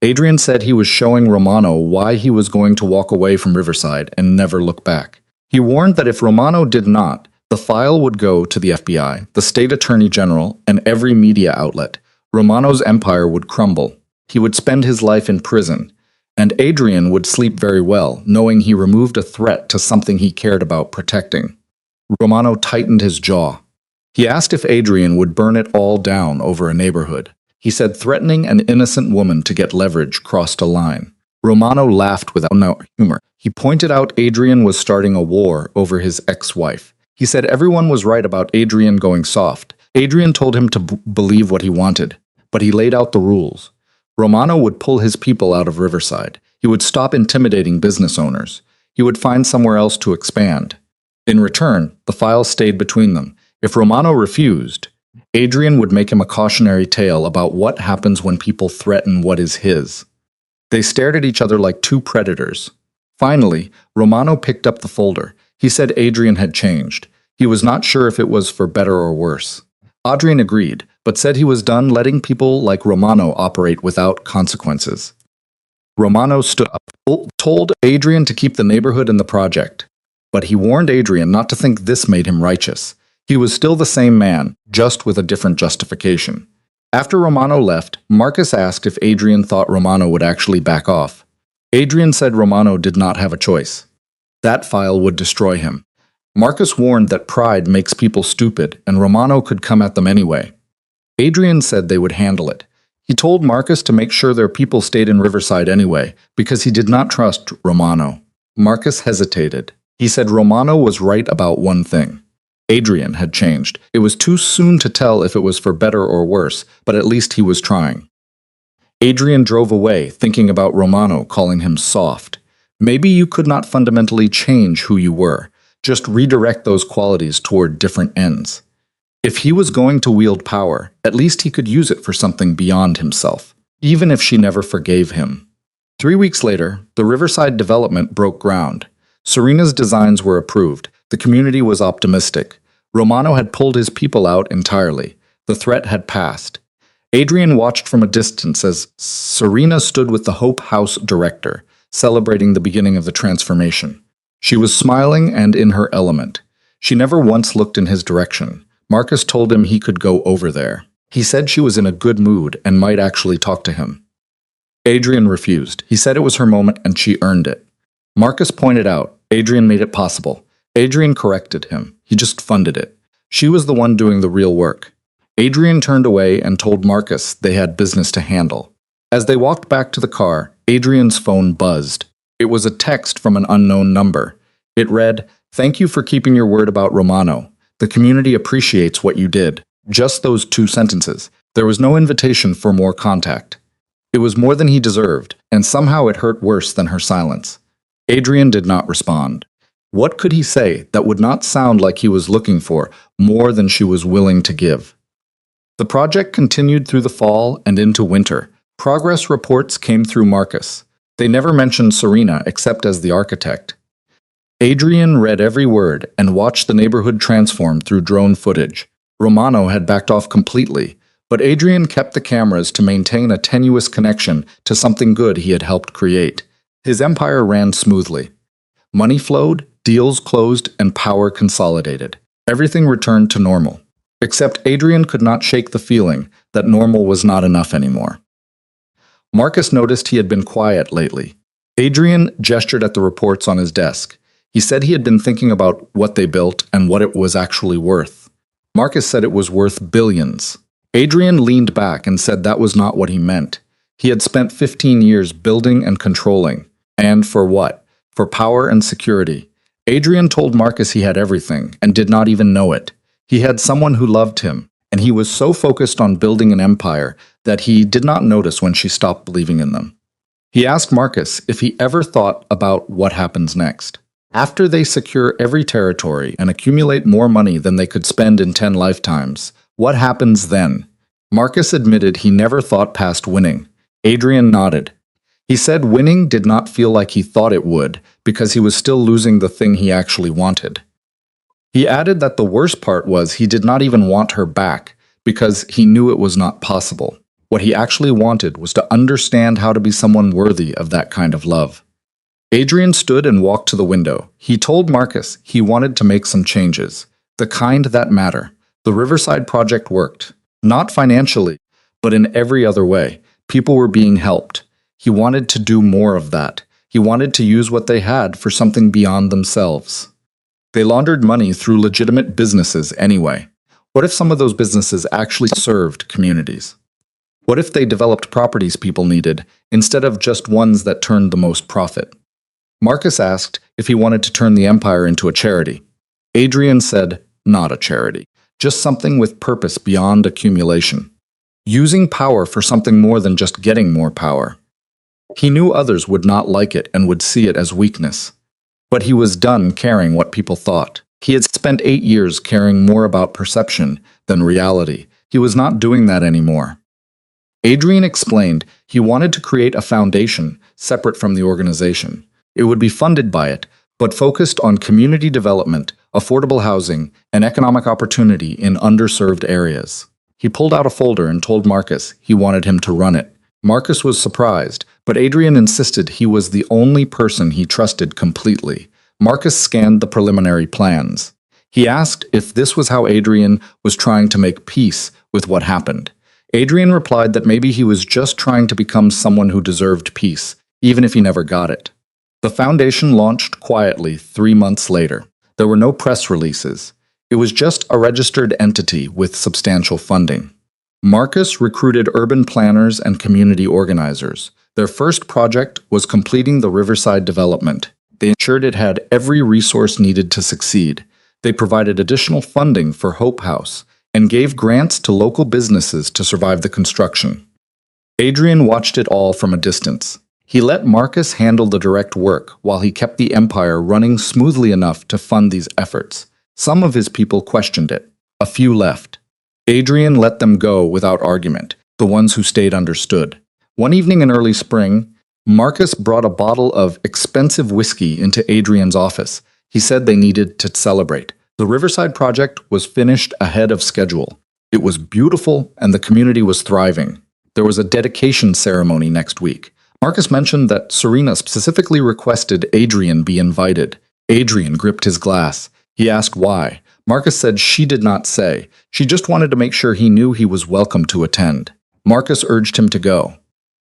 Adrian said he was showing Romano why he was going to walk away from Riverside and never look back. He warned that if Romano did not, the file would go to the FBI, the state attorney general, and every media outlet. Romano's empire would crumble. He would spend his life in prison, and Adrian would sleep very well, knowing he removed a threat to something he cared about protecting. Romano tightened his jaw. He asked if Adrian would burn it all down over a neighborhood. He said threatening an innocent woman to get leverage crossed a line. Romano laughed without humor. He pointed out Adrian was starting a war over his ex-wife. He said everyone was right about Adrian going soft. Adrian told him to believe what he wanted, but he laid out the rules. Romano would pull his people out of Riverside. He would stop intimidating business owners. He would find somewhere else to expand. In return, the file stayed between them. If Romano refused, Adrian would make him a cautionary tale about what happens when people threaten what is his. They stared at each other like two predators. Finally, Romano picked up the folder. He said Adrian had changed. He was not sure if it was for better or worse. Adrian agreed, but said he was done letting people like Romano operate without consequences. Romano stood up, told Adrian to keep the neighborhood and the project. But he warned Adrian not to think this made him righteous. He was still the same man, just with a different justification. After Romano left, Marcus asked if Adrian thought Romano would actually back off. Adrian said Romano did not have a choice. That file would destroy him. Marcus warned that pride makes people stupid, and Romano could come at them anyway. Adrian said they would handle it. He told Marcus to make sure their people stayed in Riverside anyway, because he did not trust Romano. Marcus hesitated. He said Romano was right about one thing. Adrian had changed. It was too soon to tell if it was for better or worse, but at least he was trying. Adrian drove away, thinking about Romano calling him soft. Maybe you could not fundamentally change who you were, just redirect those qualities toward different ends. If he was going to wield power, at least he could use it for something beyond himself, even if she never forgave him. 3 weeks later, the Riverside development broke ground. Serena's designs were approved. The community was optimistic. Romano had pulled his people out entirely. The threat had passed. Adrian watched from a distance as Serena stood with the Hope House director, celebrating the beginning of the transformation. She was smiling and in her element. She never once looked in his direction. Marcus told him he could go over there. He said she was in a good mood and might actually talk to him. Adrian refused. He said it was her moment and she earned it. Marcus pointed out, Adrian made it possible. Adrian corrected him. He just funded it. She was the one doing the real work. Adrian turned away and told Marcus they had business to handle. As they walked back to the car, Adrian's phone buzzed. It was a text from an unknown number. It read, "Thank you for keeping your word about Romano. The community appreciates what you did." Just those 2 sentences. There was no invitation for more contact. It was more than he deserved, and somehow it hurt worse than her silence. Adrian did not respond. What could he say that would not sound like he was looking for more than she was willing to give? The project continued through the fall and into winter. Progress reports came through Marcus. They never mentioned Serena except as the architect. Adrian read every word and watched the neighborhood transform through drone footage. Romano had backed off completely, but Adrian kept the cameras to maintain a tenuous connection to something good he had helped create. His empire ran smoothly. Money flowed, deals closed, and power consolidated. Everything returned to normal. Except Adrian could not shake the feeling that normal was not enough anymore. Marcus noticed he had been quiet lately. Adrian gestured at the reports on his desk. He said he had been thinking about what they built and what it was actually worth. Marcus said it was worth billions. Adrian leaned back and said that was not what he meant. He had spent 15 years building and controlling. And for what? For power and security. Adrian told Marcus he had everything and did not even know it. He had someone who loved him, and he was so focused on building an empire that he did not notice when she stopped believing in them. He asked Marcus if he ever thought about what happens next. After they secure every territory and accumulate more money than they could spend in 10 lifetimes, what happens then? Marcus admitted he never thought past winning. Adrian nodded. He said winning did not feel like he thought it would because he was still losing the thing he actually wanted. He added that the worst part was he did not even want her back because he knew it was not possible. What he actually wanted was to understand how to be someone worthy of that kind of love. Adrian stood and walked to the window. He told Marcus he wanted to make some changes, the kind that matter. The Riverside project worked, not financially, but in every other way. People were being helped. He wanted to do more of that. He wanted to use what they had for something beyond themselves. They laundered money through legitimate businesses anyway. What if some of those businesses actually served communities? What if they developed properties people needed instead of just ones that turned the most profit? Marcus asked if he wanted to turn the empire into a charity. Adrian said, not a charity, just something with purpose beyond accumulation. Using power for something more than just getting more power. He knew others would not like it and would see it as weakness. But he was done caring what people thought. He had spent 8 years caring more about perception than reality. He was not doing that anymore. Adrian explained he wanted to create a foundation separate from the organization. It would be funded by it, but focused on community development, affordable housing, and economic opportunity in underserved areas. He pulled out a folder and told Marcus he wanted him to run it. Marcus was surprised, but Adrian insisted he was the only person he trusted completely. Marcus scanned the preliminary plans. He asked if this was how Adrian was trying to make peace with what happened. Adrian replied that maybe he was just trying to become someone who deserved peace, even if he never got it. The foundation launched quietly 3 months later. There were no press releases. It was just a registered entity with substantial funding. Marcus recruited urban planners and community organizers. Their first project was completing the Riverside development. They ensured it had every resource needed to succeed. They provided additional funding for Hope House and gave grants to local businesses to survive the construction. Adrian watched it all from a distance. He let Marcus handle the direct work while he kept the empire running smoothly enough to fund these efforts. Some of his people questioned it. A few left. Adrian let them go without argument. The ones who stayed understood. One evening in early spring, Marcus brought a bottle of expensive whiskey into Adrian's office. He said they needed to celebrate. The Riverside project was finished ahead of schedule. It was beautiful and the community was thriving. There was a dedication ceremony next week. Marcus mentioned that Serena specifically requested Adrian be invited. Adrian gripped his glass. He asked why. Marcus said she did not say. She just wanted to make sure he knew he was welcome to attend. Marcus urged him to go.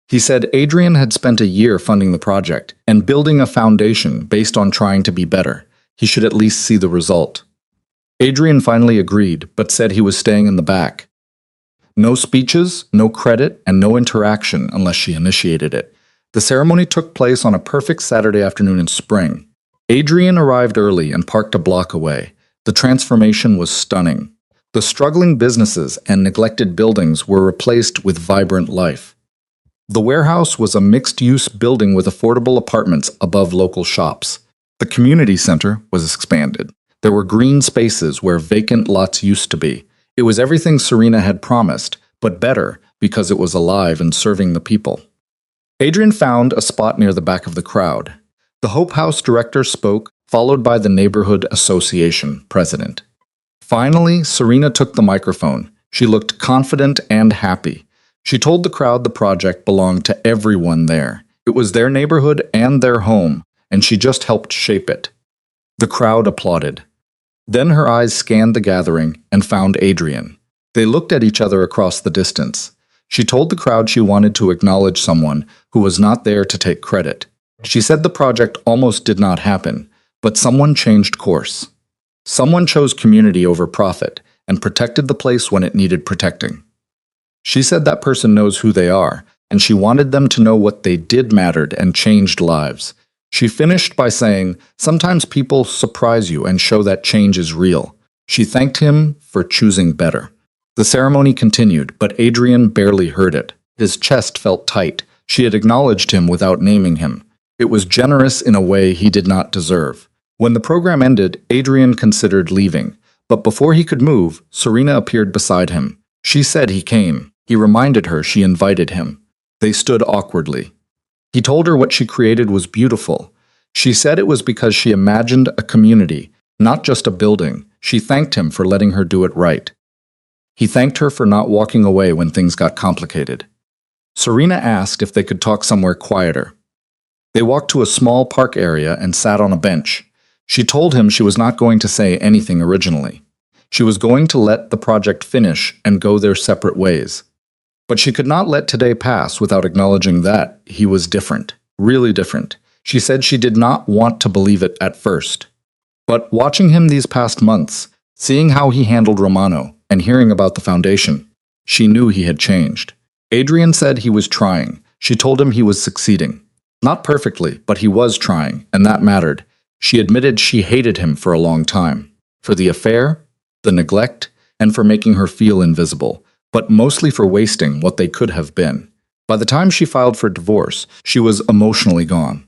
He said Adrian had spent a year funding the project and building a foundation based on trying to be better. He should at least see the result. Adrian finally agreed, but said he was staying in the back. No speeches, no credit, and no interaction unless she initiated it. The ceremony took place on a perfect Saturday afternoon in spring. Adrian arrived early and parked a block away. The transformation was stunning. The struggling businesses and neglected buildings were replaced with vibrant life. The warehouse was a mixed-use building with affordable apartments above local shops. The community center was expanded. There were green spaces where vacant lots used to be. It was everything Serena had promised, but better because it was alive and serving the people. Adrian found a spot near the back of the crowd. The Hope House director spoke, followed by the Neighborhood Association president. Finally, Serena took the microphone. She looked confident and happy. She told the crowd the project belonged to everyone there. It was their neighborhood and their home, and she just helped shape it. The crowd applauded. Then her eyes scanned the gathering and found Adrian. They looked at each other across the distance. She told the crowd she wanted to acknowledge someone who was not there to take credit. She said the project almost did not happen, but someone changed course. Someone chose community over profit and protected the place when it needed protecting. She said that person knows who they are, and she wanted them to know what they did mattered and changed lives. She finished by saying, "Sometimes people surprise you and show that change is real." She thanked him for choosing better. The ceremony continued, but Adrian barely heard it. His chest felt tight. She had acknowledged him without naming him. It was generous in a way he did not deserve. When the program ended, Adrian considered leaving, but before he could move, Serena appeared beside him. She said he came. He reminded her she invited him. They stood awkwardly. He told her what she created was beautiful. She said it was because she imagined a community, not just a building. She thanked him for letting her do it right. He thanked her for not walking away when things got complicated. Serena asked if they could talk somewhere quieter. They walked to a small park area and sat on a bench. She told him she was not going to say anything originally. She was going to let the project finish and go their separate ways. But she could not let today pass without acknowledging that he was different, really different. She said she did not want to believe it at first. But watching him these past months, seeing how he handled Romano, and hearing about the foundation, she knew he had changed. Adrian said he was trying. She told him he was succeeding. Not perfectly, but he was trying, and that mattered. She admitted she hated him for a long time. For the affair, the neglect, and for making her feel invisible, but mostly for wasting what they could have been. By the time she filed for divorce, she was emotionally gone.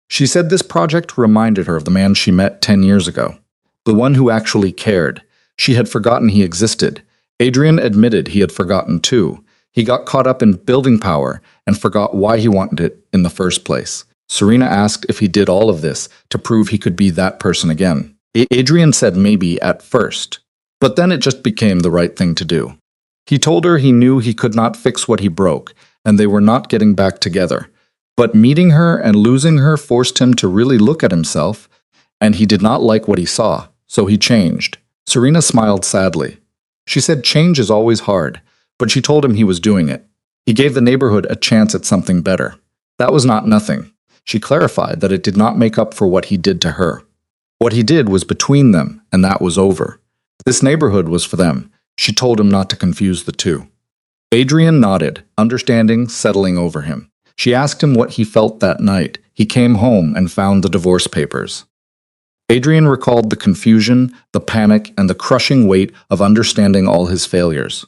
She said this project reminded her of the man she met 10 years ago, the one who actually cared. She had forgotten he existed. Adrian admitted he had forgotten too. He got caught up in building power and forgot why he wanted it in the first place. Serena asked if he did all of this to prove he could be that person again. Adrian said maybe at first, but then it just became the right thing to do. He told her he knew he could not fix what he broke, and they were not getting back together. But meeting her and losing her forced him to really look at himself, and he did not like what he saw, so he changed. Serena smiled sadly. She said change is always hard, but she told him he was doing it. He gave the neighborhood a chance at something better. That was not nothing. She clarified that it did not make up for what he did to her. What he did was between them, and that was over. This neighborhood was for them. She told him not to confuse the two. Adrian nodded, understanding settling over him. She asked him what he felt that night. He came home and found the divorce papers. Adrian recalled the confusion, the panic, and the crushing weight of understanding all his failures.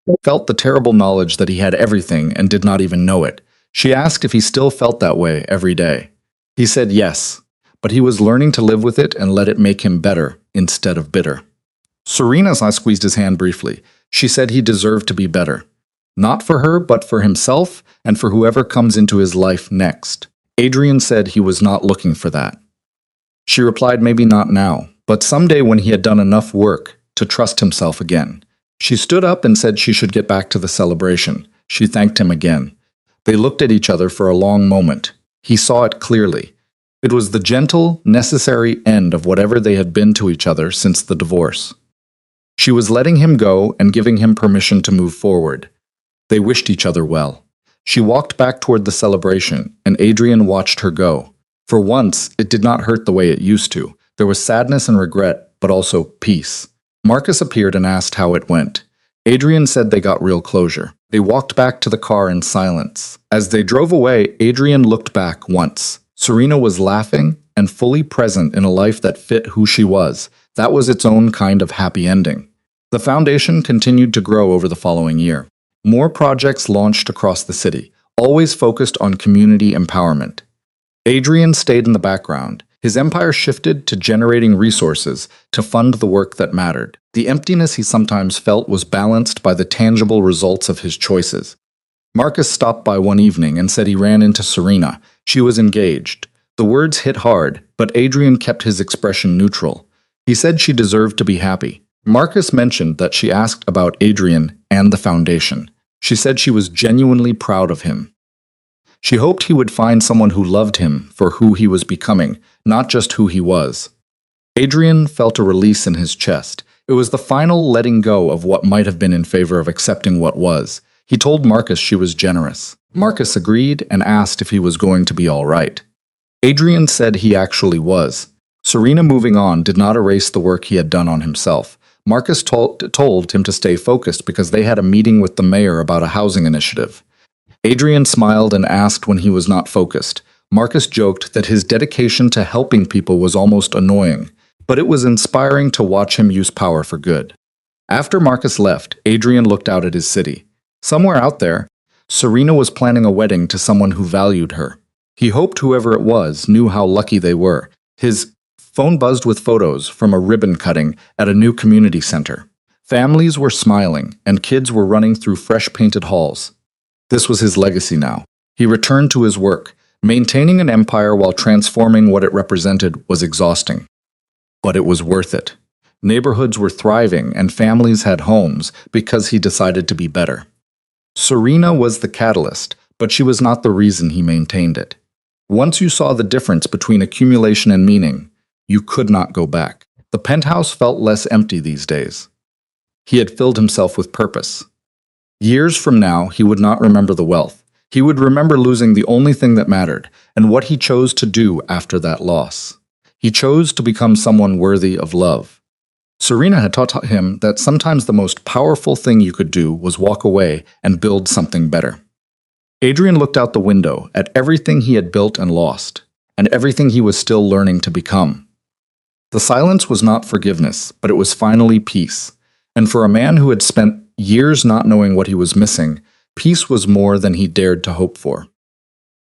He felt the terrible knowledge that he had everything and did not even know it. She asked if he still felt that way every day. He said yes, but he was learning to live with it and let it make him better instead of bitter. Serena's eye squeezed his hand briefly. She said he deserved to be better. Not for her, but for himself and for whoever comes into his life next. Adrian said he was not looking for that. She replied maybe not now, but someday when he had done enough work to trust himself again. She stood up and said she should get back to the celebration. She thanked him again. They looked at each other for a long moment. He saw it clearly. It was the gentle, necessary end of whatever they had been to each other since the divorce. She was letting him go and giving him permission to move forward. They wished each other well. She walked back toward the celebration, and Adrian watched her go. For once, it did not hurt the way it used to. There was sadness and regret, but also peace. Marcus appeared and asked how it went. Adrian said they got real closure. They walked back to the car in silence. As they drove away, Adrian looked back once. Serena was laughing and fully present in a life that fit who she was. That was its own kind of happy ending. The foundation continued to grow over the following year. More projects launched across the city, always focused on community empowerment. Adrian stayed in the background. His empire shifted to generating resources to fund the work that mattered. The emptiness he sometimes felt was balanced by the tangible results of his choices. Marcus stopped by one evening and said he ran into Serena. She was engaged. The words hit hard, but Adrian kept his expression neutral. He said she deserved to be happy. Marcus mentioned that she asked about Adrian and the foundation. She said she was genuinely proud of him. She hoped he would find someone who loved him for who he was becoming, not just who he was. Adrian felt a release in his chest. It was the final letting go of what might have been in favor of accepting what was. He told Marcus she was generous. Marcus agreed and asked if he was going to be all right. Adrian said he actually was. Serena moving on did not erase the work he had done on himself. Marcus told him to stay focused because they had a meeting with the mayor about a housing initiative. Adrian smiled and asked when he was not focused. Marcus joked that his dedication to helping people was almost annoying, but it was inspiring to watch him use power for good. After Marcus left, Adrian looked out at his city. Somewhere out there, Serena was planning a wedding to someone who valued her. He hoped whoever it was knew how lucky they were. His phone buzzed with photos from a ribbon cutting at a new community center. Families were smiling, and kids were running through fresh-painted halls. This was his legacy now. He returned to his work. Maintaining an empire while transforming what it represented was exhausting. But it was worth it. Neighborhoods were thriving and families had homes because he decided to be better. Serena was the catalyst, but she was not the reason he maintained it. Once you saw the difference between accumulation and meaning, you could not go back. The penthouse felt less empty these days. He had filled himself with purpose. Years from now, he would not remember the wealth. He would remember losing the only thing that mattered, and what he chose to do after that loss. He chose to become someone worthy of love. Serena had taught him that sometimes the most powerful thing you could do was walk away and build something better. Adrian looked out the window at everything he had built and lost, and everything he was still learning to become. The silence was not forgiveness, but it was finally peace. And for a man who had spent years not knowing what he was missing, peace was more than he dared to hope for.